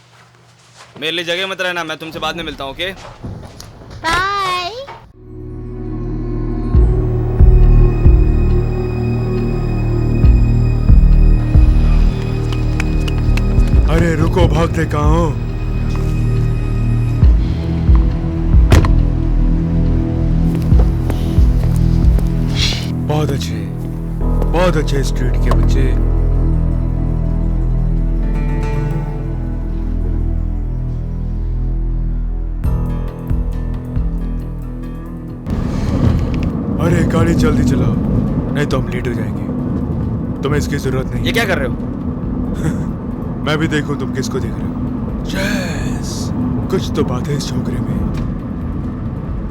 मेरे लिए जगह मत रहना, मैं तुमसे बाद में मिलता हूँ। Okay bye. अरे रुको, भागते कहाँ हो? बहुत अच्छे स्ट्रीट के बच्चे। अरे गाड़ी जल्दी चलाओ, नहीं तो हम लेट हो जाएंगे। तुम्हें इसकी जरूरत नहीं। ये क्या कर रहे हो? मैं भी देखूं तुम किसको देख रहे हो। जैस, कुछ तो बात है इस छोकरे में।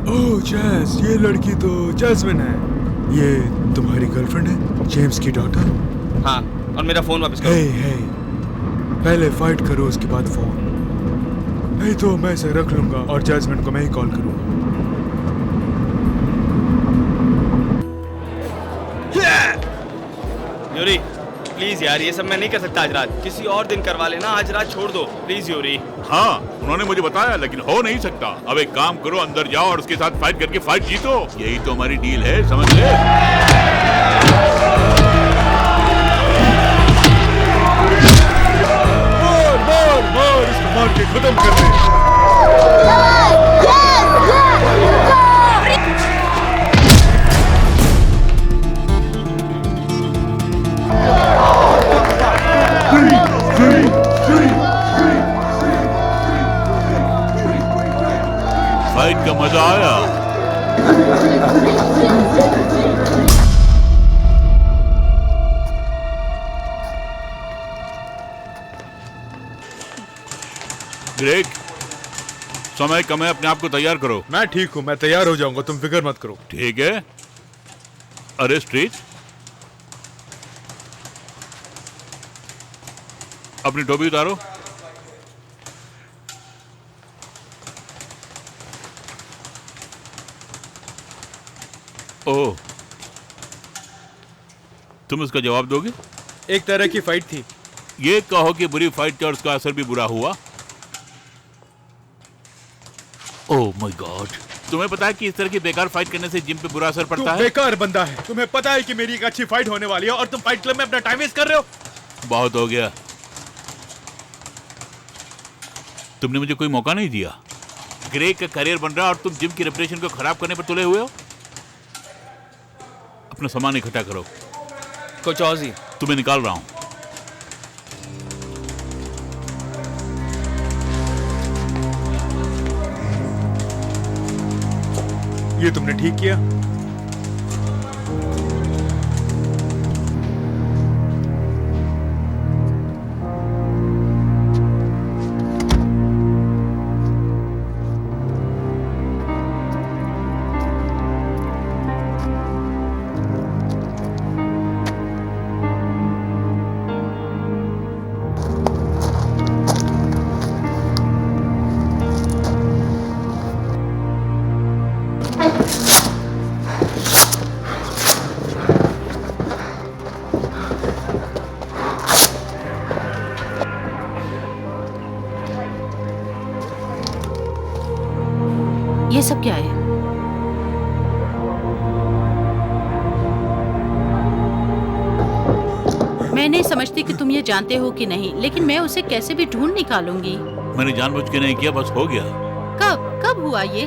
ओह जैस, ये लड़की तो जैस्मिन है। ये तुम्हारी गर्लफ्रेंड है, जेम्स की डॉटर? हाँ, और मेरा फोन वापस करो। हे, पहले फाइट करो, उसके बाद फोन। नहीं तो मैं इसे रख लूंगा और जैस्मिन को मैं ही कॉल करूंगा। यूरी प्लीज यार, ये सब मैं नहीं कर सकता आज रात। किसी और दिन करवा लेना, आज रात छोड़ दो प्लीज यूरी। हाँ, उन्होंने मुझे बताया, लेकिन हो नहीं सकता। अब एक काम करो, अंदर जाओ और उसके साथ फाइट करके फाइट जीतो। यही तो हमारी डील है, समझ ले। मार, इसको मार के खत्म कर दे। फाइट का मजा आया। ग्रेग, समय कम है, अपने आप को तैयार करो। मैं ठीक हूँ, मैं तैयार हो जाऊंगा, तुम फिक्र मत करो। ठीक है। अरे स्ट्रीट, अपनी टोपी उतारो। ओह, तुम इसका जवाब दोगे? एक तरह की फाइट थी। ये कहो कि बुरी फाइट थी और उसका असर भी बुरा हुआ। ओह माय गॉड, तुम्हें पता है कि इस तरह की बेकार फाइट करने से जिम पे बुरा असर पड़ता है? बेकार बंदा है। तुम्हें पता है कि मेरी एक अच्छी फाइट होने वाली है और तुम फाइट क्लब में अपना टाइम वेस्ट कर रहे हो। बहुत हो गया, तुमने मुझे कोई मौका नहीं दिया। ग्रेग का करियर बन रहा है और तुम जिम की रेपुटेशन को खराब करने पर तुले हुए हो। अपना सामान इकट्ठा करो। कोच ऑजी, तुम्हें निकाल रहा हूं। ये तुमने ठीक किया। सब क्या है? मैं नहीं समझती कि तुम ये जानते हो कि नहीं, लेकिन मैं उसे कैसे भी ढूंढ निकालूंगी। मैंने जानबूझ के नहीं किया, बस हो गया। कब कब हुआ ये?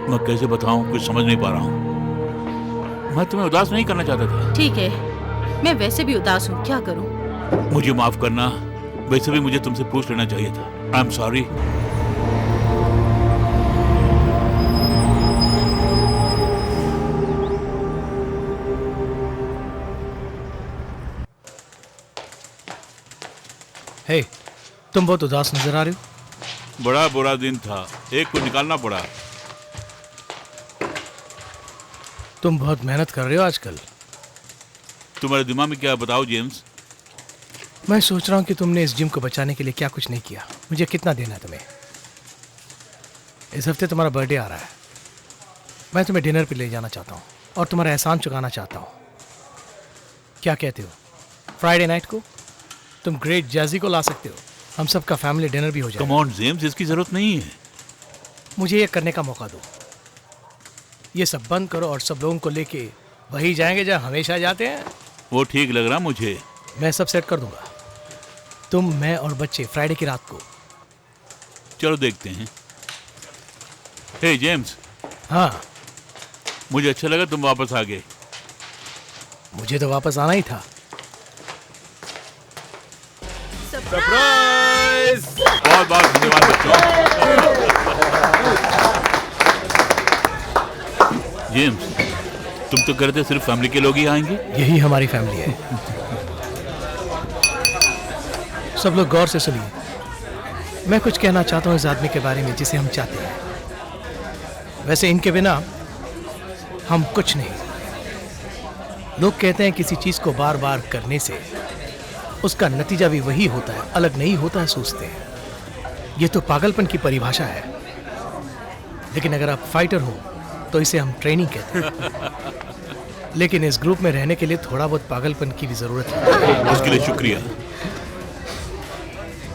मैं कैसे बताऊं, कुछ समझ नहीं पा रहा हूँ। मैं तुम्हें उदास नहीं करना चाहता था। ठीक है, मैं वैसे भी उदास हूँ, क्या करूँ? मुझे माफ करना, वैसे भी मुझे तुमसे पूछ लेना चाहिए था। I am sorry. हे, तुम बहुत उदास नजर आ रहे हो। बड़ा बुरा दिन था, एक को निकालना पड़ा। तुम बहुत मेहनत कर रहे हो आजकल। तुम्हारे दिमाग में क्या बताओ जेम्स? मैं सोच रहा हूँ कि तुमने इस जिम को बचाने के लिए क्या कुछ नहीं किया। मुझे कितना देना है तुम्हें? इस हफ्ते तुम्हारा बर्थडे आ रहा है। मैं तुम्हें डिनर पे ले जाना चाहता हूँ और तुम्हारा एहसान चुकाना चाहता हूँ। क्या कहते हो? फ्राइडे नाइट को तुम ग्रेट जैजी को ला सकते हो। हम सबका फैमिली डिनर भी हो जाए। कम ऑन जेम्स, इसकी जरूरत नहीं है। मुझे ये करने का मौका दो। ये सब बंद करो और सब लोगों को लेके वही जाएंगे जहाँ हमेशा जाते हैं। वो ठीक लग रहा मुझे। मैं सब सेट कर दूंगा। तुम, मैं और बच्चे फ्राइडे की रात को। चलो देखते हैं। हे जेम्स। हाँ, मुझे अच्छा लगा तुम वापस आ गए। मुझे तो वापस आना ही था। सरप्राइज! बहुत बहुत धन्यवाद बच्चों। जेम्स, तुम तो कहते सिर्फ फैमिली के लोग ही आएंगे। यही हमारी फैमिली है। सब लोग गौर से सुनिए। मैं कुछ कहना चाहता हूँ इस आदमी के बारे में जिसे हम चाहते हैं। वैसे इनके बिना हम कुछ नहीं। लोग कहते हैं किसी चीज को बार बार करने से उसका नतीजा भी वही होता है, अलग नहीं होता है, सोचते हैं। ये तो पागलपन की परिभाषा है। लेकिन अगर आप फाइटर हो तो इसे हम ट्रेनिंग कहते हैं। लेकिन इस ग्रुप में रहने के लिए थोड़ा बहुत पागलपन की भी जरूरत है। उसके लिए शुक्रिया।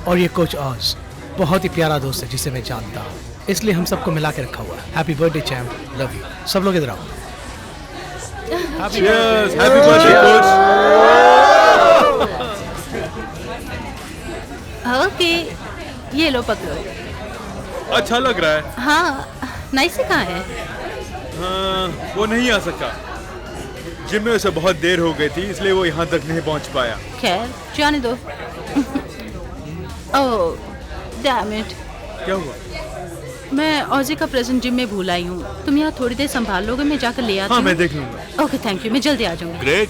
और ये कोच ऑज बहुत ही प्यारा दोस्त है जिसे मैं जानता हूँ, इसलिए हम सबको मिला के रखा हुआ है। Happy birthday champ, love you. सब लोग इधर आओ। Happy birthday coach. ओके, ये लो पकड़ो। अच्छा लग रहा है। हाँ, नाइसी कहाँ है? हाँ, वो नहीं आ सका। जिम में उसे बहुत देर हो गई थी, इसलिए वो यहाँ तक नहीं पहुँच पाया। खैर, जाने दो। ओह, डैम इट। क्या हुआ? मैं ऑजी का प्रेजेंट जिम में भूल आई हूँ। तुम यहाँ थोड़ी देर संभाल लोगे? मैं जाकर ले आती हाँ, हूँ। मैं देख लूंगा। Okay, thank you. मैं जल्दी आ जाऊंगी। ग्रेग,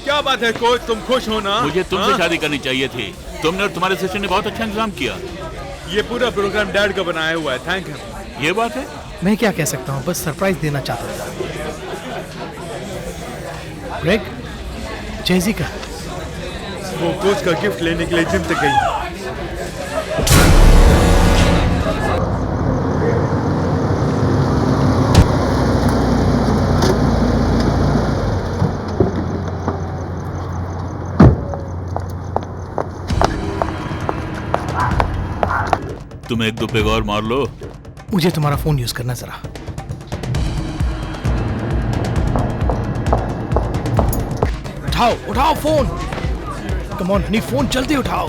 क्या बात है कोच, तुम खुश हो ना? मुझे तुमसे हाँ? शादी करनी चाहिए थी। तुमने और तुम्हारे सिस्टर ने बहुत अच्छा इंतजाम किया। ये पूरा प्रोग्राम डैड का बनाया हुआ है। Thank you. ये बात है। मैं क्या कह सकता हूँ, बस सरप्राइज देना चाहता था। ग्रेग, जैजी का वो कोच का गिफ्ट लेने के लिए जिम तक गई। तुम एक दो पेग और मार लो। मुझे तुम्हारा फोन यूज करना जरा। उठाओ उठाओ phone. Come on Honey, phone जल्दी उठाओ।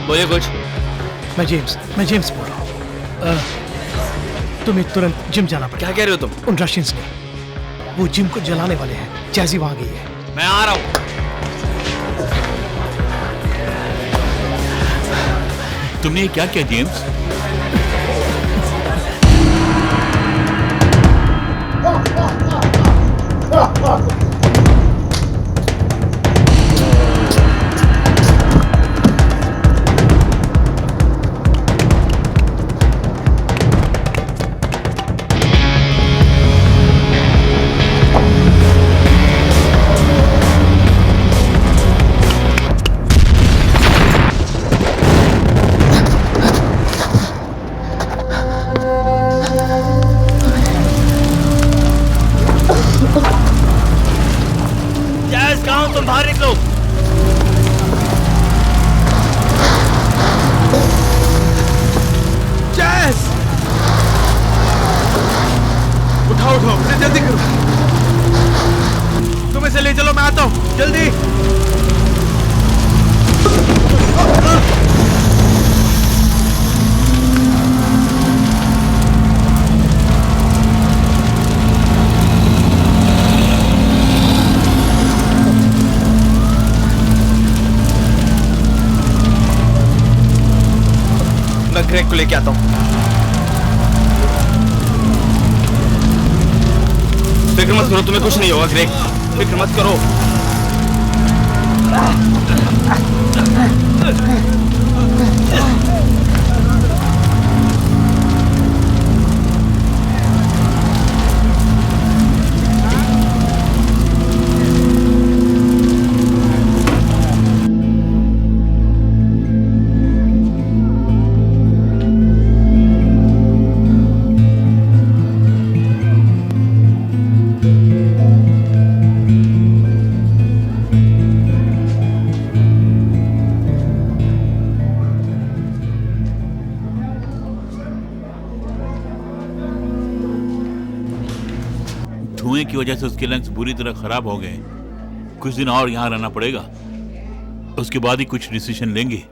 बोलिए कुछ। मैं जेम्स बोल रहा हूँ। तुम्हें तुरंत जिम जाना पड़ेगा। क्या कह रहे हो तुम? उन रशियंस ने वो जिम को जलाने वाले हैं। जैजी वहां गई है। मैं आ रहा हूँ। तुमने ये क्या किया जेम्स? मैं ग्रेग को लेके आता हूँ। फिक्र मत करो, तुम्हें कुछ नहीं होगा ग्रेग, फिक्र मत करो। धुएं की वजह से उसके लंग्स बुरी तरह खराब हो गए। कुछ दिन और यहाँ रहना पड़ेगा, उसके बाद ही कुछ डिसीजन लेंगे।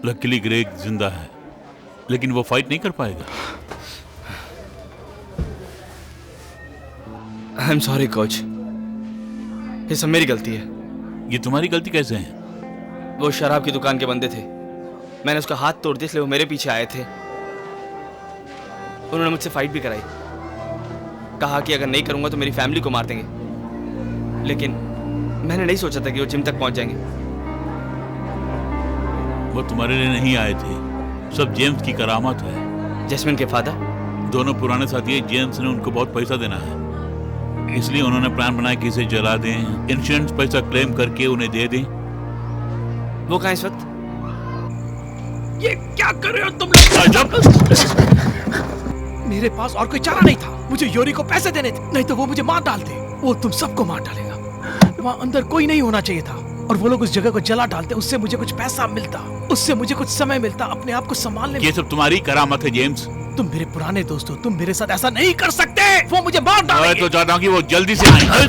लकीली ग्रेग जिंदा है, लेकिन वो फाइट नहीं कर पाएगा। आई एम सॉरी कोच, ये सब मेरी गलती है। ये तुम्हारी गलती कैसे है? वो शराब की दुकान के बंदे थे, मैंने उसका हाथ तोड़ दिया, इसलिए वो मेरे पीछे आए थे। उन्होंने मुझसे फाइट भी कराई, कहा कि अगर नहीं करूंगा तो मेरी फैमिली को मार देंगे, लेकिन मैंने नहीं सोचा था कि वो जिम तक पहुंच जाएंगे। वो तुम्हारे लिए नहीं आए थे, सब जेम्स की करामात है। जैस्मिन के फादर? दोनों पुराने साथी हैं, जेम्स ने उनको बहुत पैसा देना है, इसलिए उन्होंने प्लान बनाया कि इसे जला दें, इंश्योरेंस पैसा क्लेम करके उन्हें दे दें। वो कहाँ इस वक्त? ये क्या कर रहे हो तुम लोग? मेरे पास और कोई चारा नहीं था, मुझे योरी को पैसे देने थे, नहीं तो वो मुझे मार डालते। वो तुम सबको मार डालेगा। वहाँ अंदर कोई नहीं होना चाहिए था, और वो लोग उस जगह को जला डालते, उससे मुझे कुछ पैसा मिलता, उससे मुझे कुछ समय मिलता अपने आप को संभालने में। ये सब तुम्हारी करामत है जेम्स। तुम मेरे पुराने दोस्त हो, तुम मेरे साथ ऐसा नहीं कर सकते। वो मुझे मार डालेंगे। मैं तो चाहता हूँ कि वो जल्दी से आए।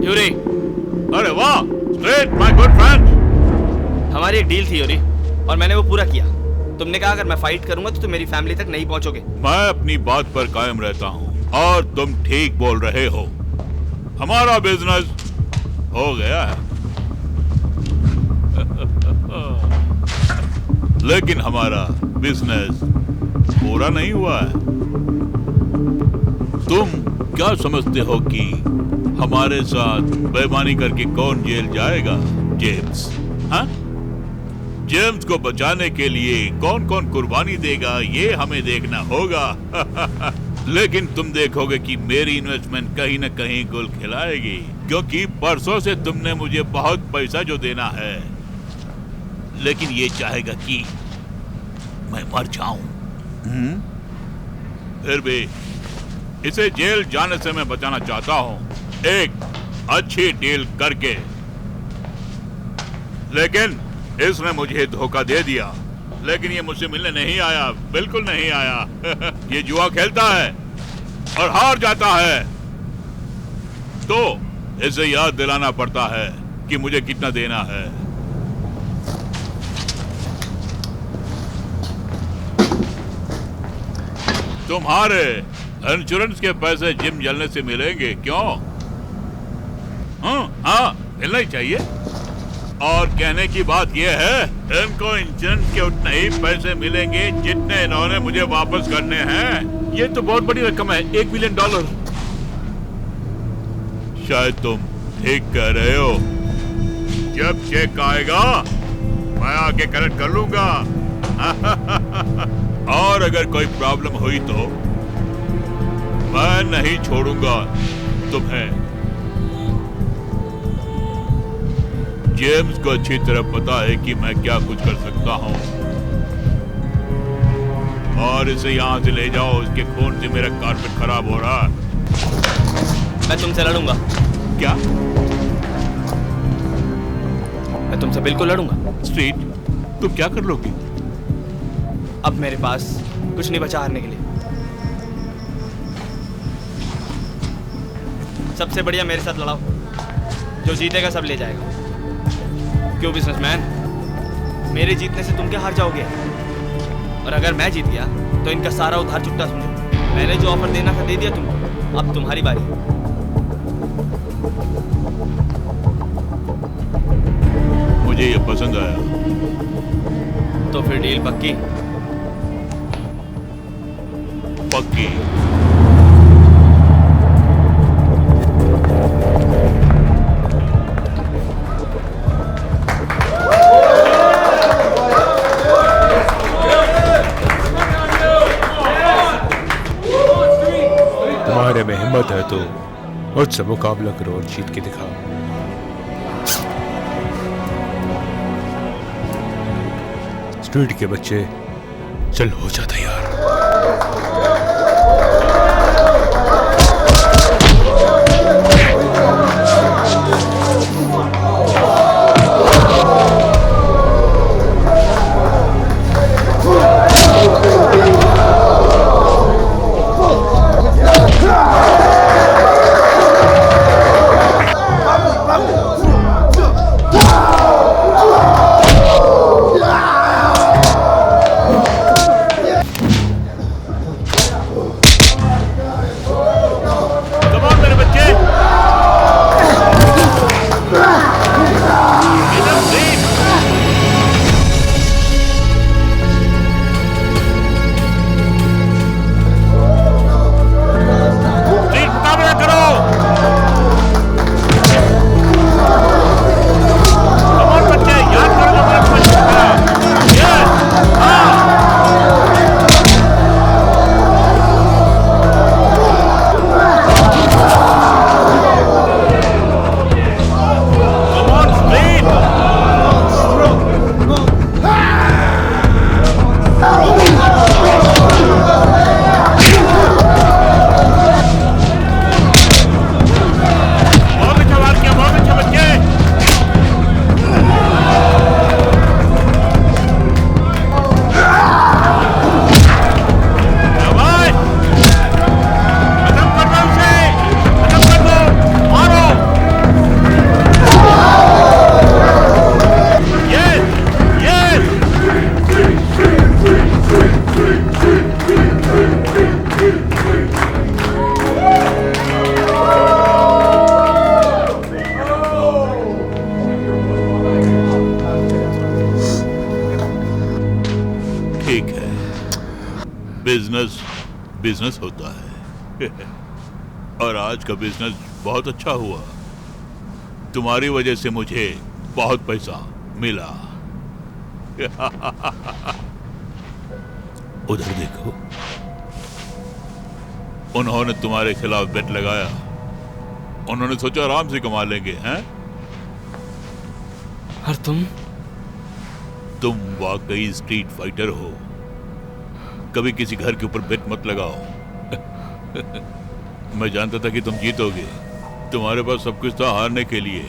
यूरी। अरे वाह, स्ट्रेट माय गुड फ्रेंड। हमारी एक डील थी यूरी, और मैंने वो पूरा किया। तुमने कहा अगर मैं फाइट करूंगा तो तुम मेरी फैमिली तक नहीं पहुंचोगे। मैं अपनी बात पर कायम रहता हूँ, और तुम ठीक बोल रहे हो। हमारा बिजनेस हो गया है, लेकिन हमारा बिजनेस पूरा नहीं हुआ है। तुम क्या समझते हो कि हमारे साथ बेईमानी करके कौन जेल जाएगा? जेम्स। हाँ, जेम्स को बचाने के लिए कौन कौन कुर्बानी देगा, ये हमें देखना होगा। लेकिन तुम देखोगे कि मेरी इन्वेस्टमेंट कहीं न कहीं गुल खिलाएगी, क्योंकि परसों से तुमने मुझे बहुत पैसा जो देना है, लेकिन ये चाहेगा कि मैं मर जाऊं। फिर भी इसे जेल जाने से मैं बचाना चाहता हूं, एक अच्छी डील करके। लेकिन इसने मुझे धोखा दे दिया, लेकिन ये मुझसे मिलने नहीं आया, बिल्कुल नहीं आया। ये जुआ खेलता है और हार जाता है, तो इसे याद दिलाना पड़ता है कि मुझे कितना देना है। तुम्हारे इंश्योरेंस के पैसे जिम जलने से मिलेंगे, क्यों? हाँ, मिलना ही चाहिए। और कहने की बात यह है, इनको इंश्योरेंस के उतने ही पैसे मिलेंगे जितने इन्होंने मुझे वापस करने हैं। ये तो बहुत बड़ी रकम है, $1 मिलियन। शायद तुम ठीक कह रहे हो। जब चेक आएगा मैं आके कलेक्ट कर लूंगा। और अगर कोई प्रॉब्लम हुई तो मैं नहीं छोड़ूंगा तुम्हें। जेम्स को अच्छी तरह पता है कि मैं क्या कुछ कर सकता हूँ, और इसे यहाँ से ले जाओ, इसके खून से मेरा कारपेट खराब हो रहा है। मैं तुमसे लड़ूंगा। क्या? मैं तुमसे बिल्कुल लड़ूंगा। स्ट्रीट, तुम क्या कर लोगे? अब मेरे पास कुछ नहीं बचा हारने के लिए। सबसे बढ़िया मेरे साथ लड़ाओ, जो जीतेगा सब ले जाएगा। क्यों बिजनेसमैन, मेरे जीतने से तुम क्या हार जाओगे? और अगर मैं जीत गया तो इनका सारा उधार चुकता समझो। मैंने जो ऑफर देना था दे दिया तुमको, अब तुम्हारी बारी। मुझे ये पसंद आया। तो फिर डील पक्की? पक्की। तुम्हारे में हिम्मत है तो मुझसे मुकाबला करो और जीत के दिखाओ। स्ट्रीट के बच्चे, चल हो जा तैयार। बिजनेस बिजनेस होता है और आज का बिजनेस बहुत अच्छा हुआ। तुम्हारी वजह से मुझे बहुत पैसा मिला। उधर देखो, उन्होंने तुम्हारे खिलाफ बेट लगाया। उन्होंने सोचा आराम से कमा लेंगे, हैं? और तुम वाकई स्ट्रीट फाइटर हो। कभी किसी घर के ऊपर बेट मत लगाओ। मैं जानता था कि तुम जीतोगे। तुम्हारे पास सब कुछ था हारने के लिए,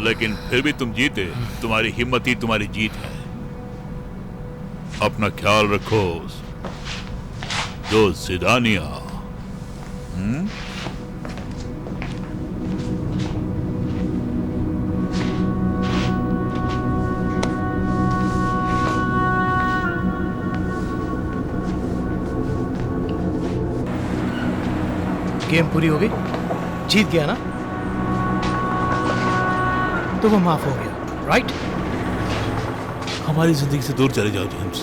लेकिन फिर भी तुम जीते। तुम्हारी हिम्मत ही तुम्हारी जीत है। अपना ख्याल रखो दोस्त सिदानिया। गेम पूरी हो गई, जीत गया ना, तो वो माफ हो गया, राइट? हमारी जिंदगी से दूर चले जाओ जेम्स।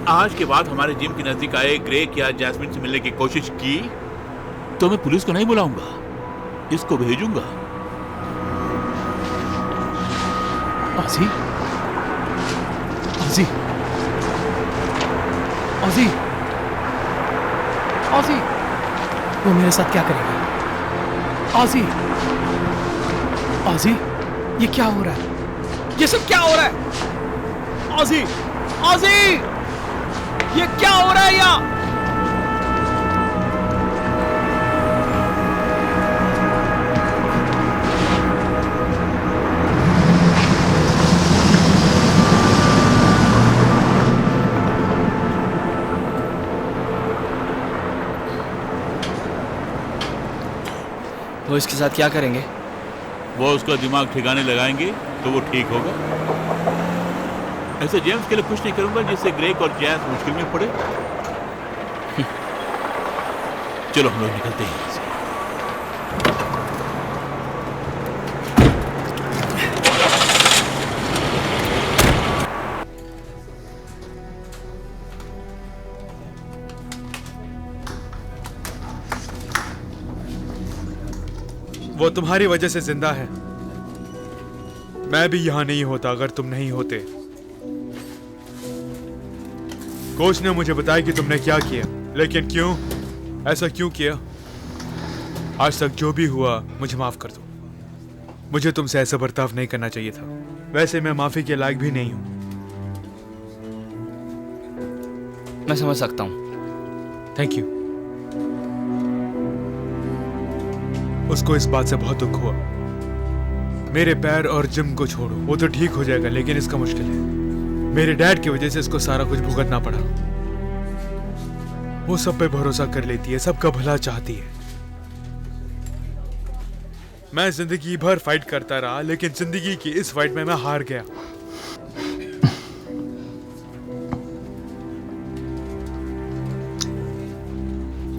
आज के बाद हमारे जिम के नजदीक आए ग्रेग या जैस्मिन से मिलने की कोशिश की तो मैं पुलिस को नहीं बुलाऊंगा, इसको भेजूंगा। ऑजी, ऑजी, ऑजी, ऑजी, वो मेरे साथ क्या करेगा? ऑजी, ऑजी, ये क्या हो रहा है? ये सब क्या हो रहा है? ऑजी, ऑजी, ये क्या हो रहा है यहाँ? वो इसके साथ क्या करेंगे? वो उसका दिमाग ठिकाने लगाएंगे तो वो ठीक होगा। ऐसे जेम्स के लिए कुछ नहीं करूंगा जिससे ग्रेग और जैस मुश्किल में पड़े। चलो हम लोग निकलते हैं यहाँ से। वो तुम्हारी वजह से जिंदा है। मैं भी यहां नहीं होता अगर तुम नहीं होते। कोच ने मुझे बताया कि तुमने क्या किया, लेकिन क्यों, ऐसा क्यों किया? आज तक जो भी हुआ मुझे माफ कर दो। मुझे तुमसे ऐसा बर्ताव नहीं करना चाहिए था। वैसे मैं माफी के लायक भी नहीं हूं। मैं समझ सकता हूँ। Thank you. उसको इस बात से बहुत दुख हुआ। मेरे पैर और जिम को छोड़ो, वो तो ठीक हो जाएगा, लेकिन इसका मुश्किल है। मेरे डैड की वजह से इसको सारा कुछ भुगतना पड़ा। वो सब पे भरोसा कर लेती है, सबका भला चाहती है। मैं जिंदगी भर फाइट करता रहा, लेकिन जिंदगी की इस फाइट में मैं हार गया।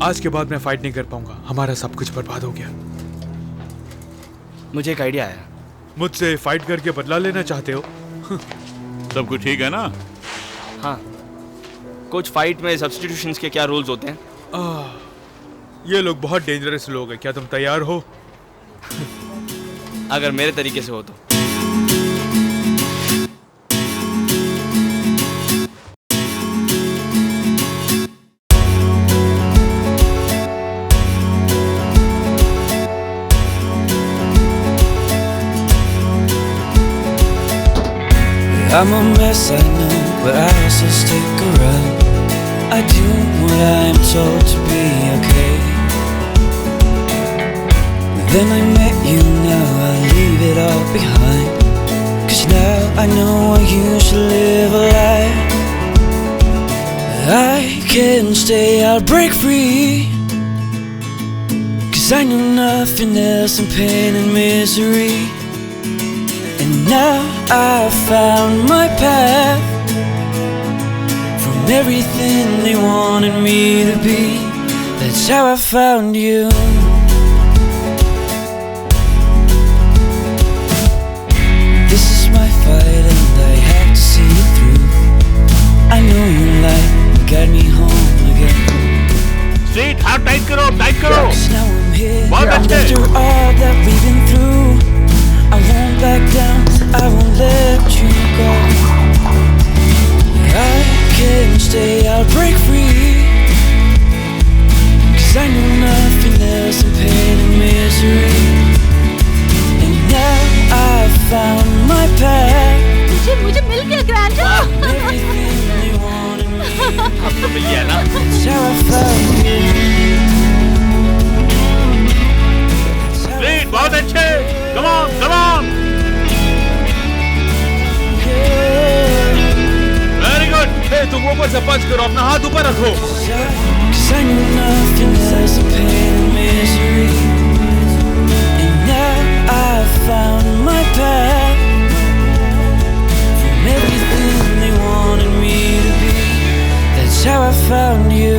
आज के बाद मैं फाइट नहीं कर पाऊंगा। हमारा सब कुछ बर्बाद हो गया। मुझे एक आइडिया आया। मुझसे फाइट करके बदला लेना चाहते हो? सब कुछ ठीक है ना? हाँ कोच, फाइट में सब्स्टिट्यूशंस के क्या रूल्स होते हैं? ये लोग बहुत डेंजरस लोग हैं। क्या तुम तैयार हो? अगर मेरे तरीके से हो तो। I'm a mess, I know, but I also stick around. I do what I'm told to be okay. Then I met you, now I leave it all behind. 'Cause now I know I used to live a lie. I can stay, I'll break free. 'Cause I know nothing else than pain and misery. And now I've found my path from everything they wanted me to be. That's how I found you. This is my fight and I have to see it through. I know you like guide me home again. Seat हाथ tight करो, tight करो। 'Cause now I'm here बहुत अच्छे। after all that we've been through. I won't back down, I won't let you go. I can stay, I'll break free. 'Cause I know nothing else than pain and misery. And now I've found my path. मुझे मिल गया grand. Everything they wanted me to be. अब तो मिल गया ना? That's how I found you. Seat बहुत अच्छे। Come on, come on. Very good. तुम ऊपर से पंच करो, अपना हाथ ऊपर रखो। 'Cause I know nothing else than pain and misery. And now I've found my path from everything they wanted me to be. That's how I found you.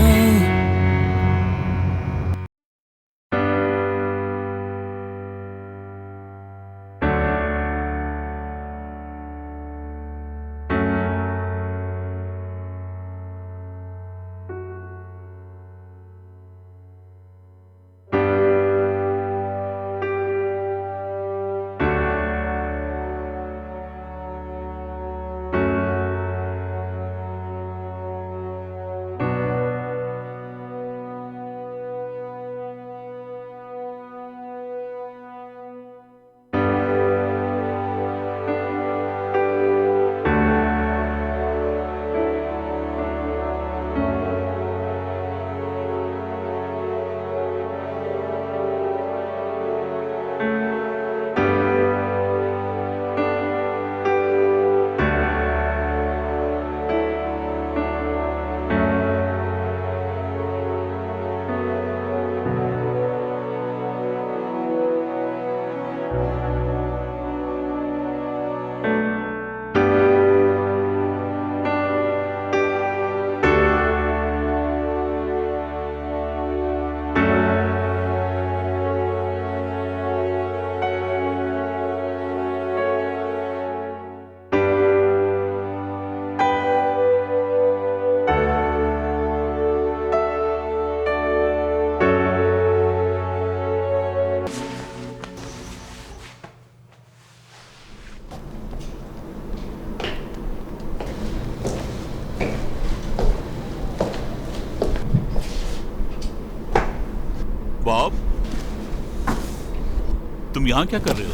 तुम यहाँ क्या कर रहे हो?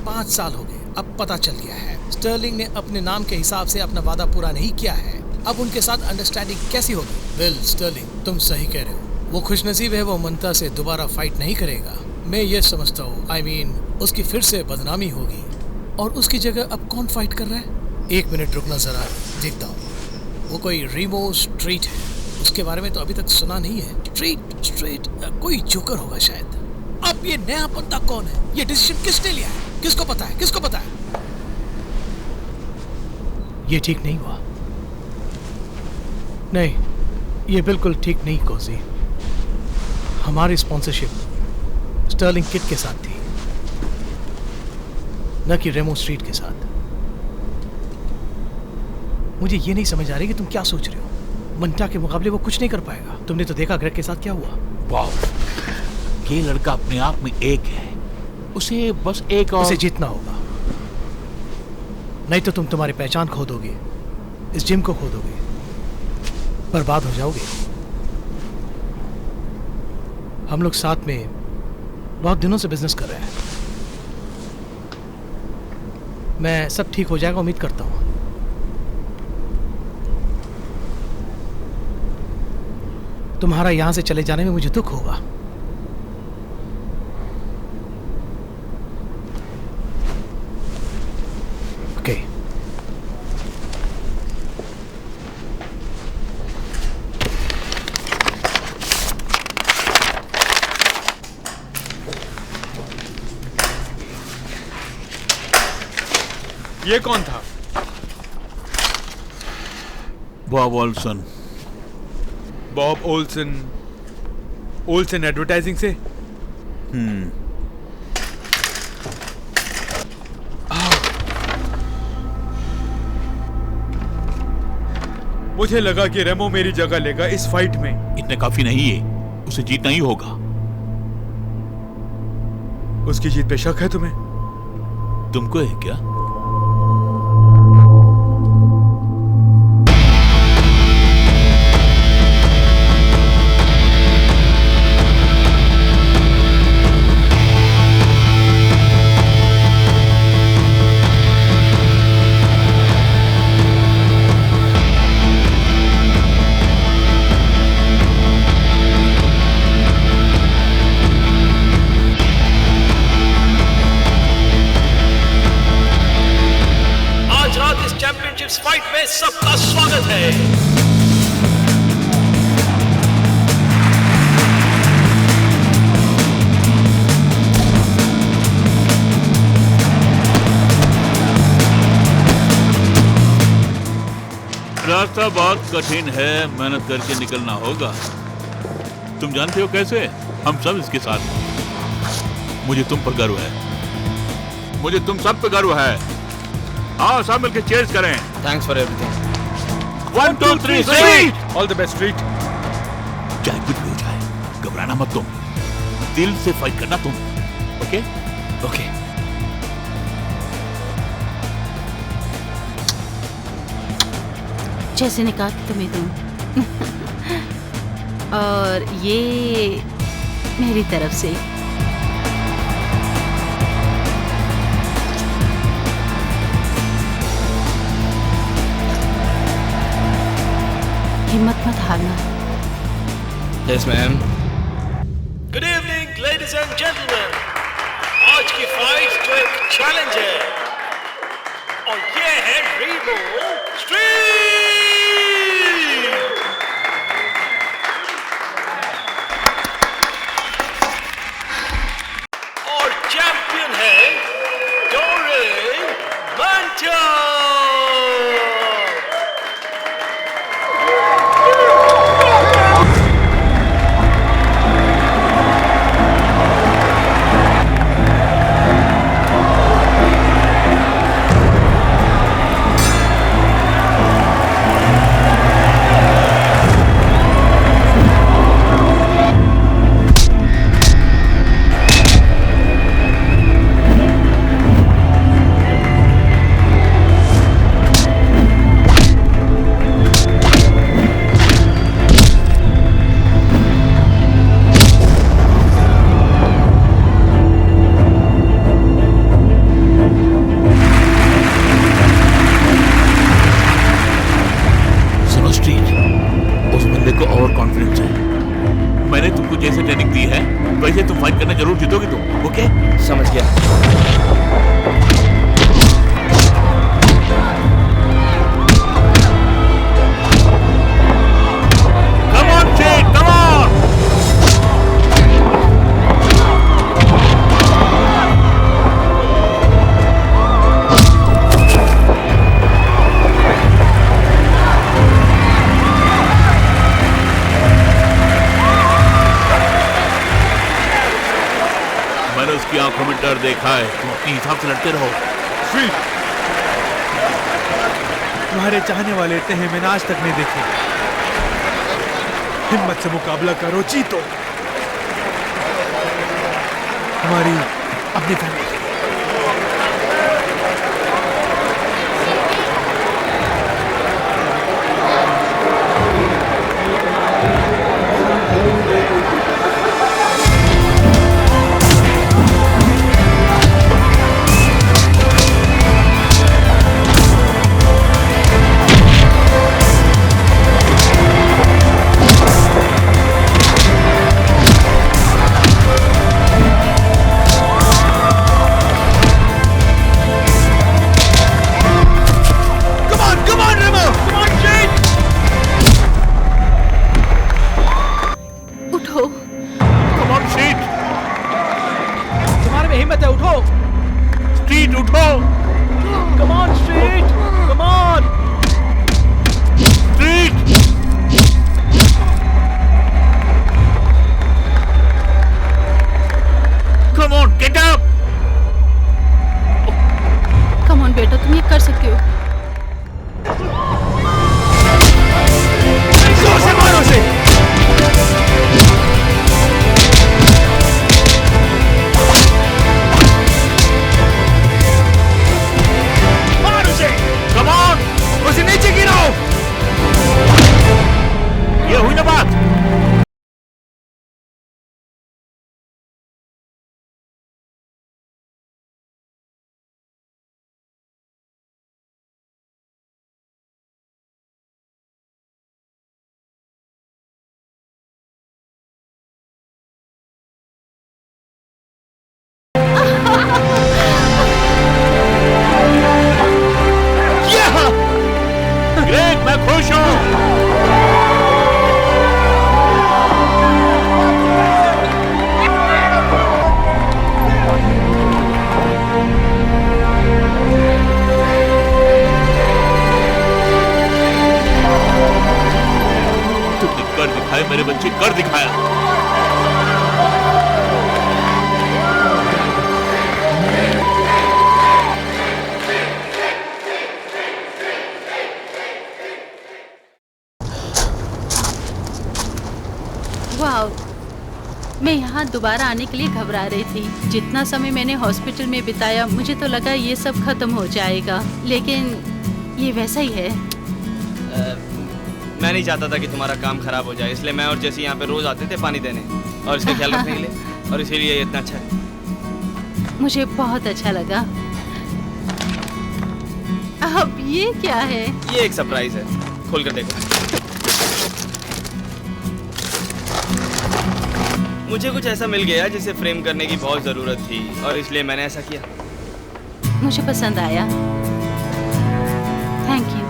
5 साल हो गए, अब पता चल गया है स्टर्लिंग ने अपने नाम के हिसाब से अपना वादा पूरा नहीं किया है। अब उनके साथ अंडरस्टैंडिंग कैसी होगी? वेल स्टर्लिंग, तुम सही कह रहे हो। वो खुशनसीब है, वो मंता से दोबारा फाइट नहीं करेगा। मैं ये समझता हूँ, I mean, उसकी फिर से बदनामी होगी। और उसकी जगह अब कौन फाइट कर रहा है? 1 मिनट रुकना जरा, देखता हूँ। वो कोई रीमो स्ट्रीट है, उसके बारे में तो अभी तक सुना नहीं है। स्ट्रीट कोई जोकर होगा शायद। अब ये नया बंदा कौन है? ये डिसीजन किसने लिया है? किसको पता है? किसको पता है? ये ठीक नहीं हुआ। नहीं, ये बिल्कुल ठीक नहीं कोजी। हमारी स्पॉन्सरशिप स्टर्लिंग किट के साथ थी, न कि रेमो स्ट्रीट के साथ। मुझे ये नहीं समझ आ रही कि तुम क्या सोच रहे हो। मंटा के मुकाबले वो कुछ नहीं कर पाएगा। तुमने तो देखा ग्रेग के साथ क्या हुआ। वाह, ये लड़का अपने आप में एक है। उसे बस एक और उसे जीतना होगा, नहीं तो तुम तुम्हारी पहचान खो दोगे, इस जिम को खो दोगे, बर्बाद हो जाओगे। हम लोग साथ में बहुत दिनों से बिजनेस कर रहे हैं। मैं सब ठीक हो जाएगा, उम्मीद करता हूं। तुम्हारा यहां से चले जाने में मुझे दुख होगा। ओके, ये कौन था? Bob Olson. Bob Olson? Olson advertising से? मुझे लगा कि रेमो मेरी जगह लेगा इस फाइट में। इतने काफी नहीं है, उसे जीतना ही होगा। उसकी जीत पे शक है तुम्हें? तुमको है क्या? फाइट में सबका स्वागत है। रास्ता बहुत कठिन है, मेहनत करके निकलना होगा। तुम जानते हो कैसे? हम सब इसके साथ हैं। मुझे तुम पर गर्व है, मुझे तुम सब पर गर्व है। आओ सब मिलकर चीयर्स करें। Thanks for everything. 1 2 3 street. All the best street. चाहे कुछ भी हो जाए, घबराना मत तुम, दिल से फाइट करना तुम। Okay okay. जैसे ने कहा कि तुम्हें दूं। और ये मेरी तरफ से। हिम्मत मत हारना। Yes ma'am. Good evening ladies and gentleman. आज की फाइट जो एक चैलेंज है, और ये है रेमो स्ट्रीट। और चैंपियन है डोरियन मंटा। दूं, ओके? समझ गया। Come on, Jake, come on! मैंने उसकी आंखों में डर देखा है। तुम अपने हिसाब से लड़ते रहो। स्ट्रीट, तुम्हारे चाहने वाले तहे मैंने आज तक नहीं देखे। हिम्मत से मुकाबला करो, जीतो। हमारी अपनी फैमिली। उठो। Come on, Street! तुम्हारे में हिम्मत है, उठो। Street, उठो! Come on street, come on. Street! Come on, get up! Come on बेटा, तुम ये कर सकते हो। जोर से मारो उसे। मार उसे। Come on! उसे नीचे गिराओ। ये हुई ना बात? ग्रेग, मैं खुश हूँ। तुमने कर दिखाया मेरे बच्चे, कर दिखाया। वाओ, मैं यहाँ दोबारा आने के लिए घबरा रही थी। जितना समय मैंने हॉस्पिटल में बिताया, मुझे तो लगा ये सब खत्म हो जाएगा, लेकिन ये वैसा ही है। मैं नहीं चाहता था कि तुम्हारा काम खराब हो जाए, इसलिए मैं और जैसे यहाँ पे रोज आते थे पानी देने और इसका ख्याल रखने के लिए, और इसीलिए ये इतना अच्छा है। मुझे बहुत अच्छा लगा। अब ये क्या है? ये एक सरप्राइज है, खोल कर देखो। मुझे कुछ ऐसा मिल गया जिसे फ्रेम करने की बहुत ज़रूरत थी और इसलिए मैंने ऐसा किया। मुझे पसंद आया। Thank you.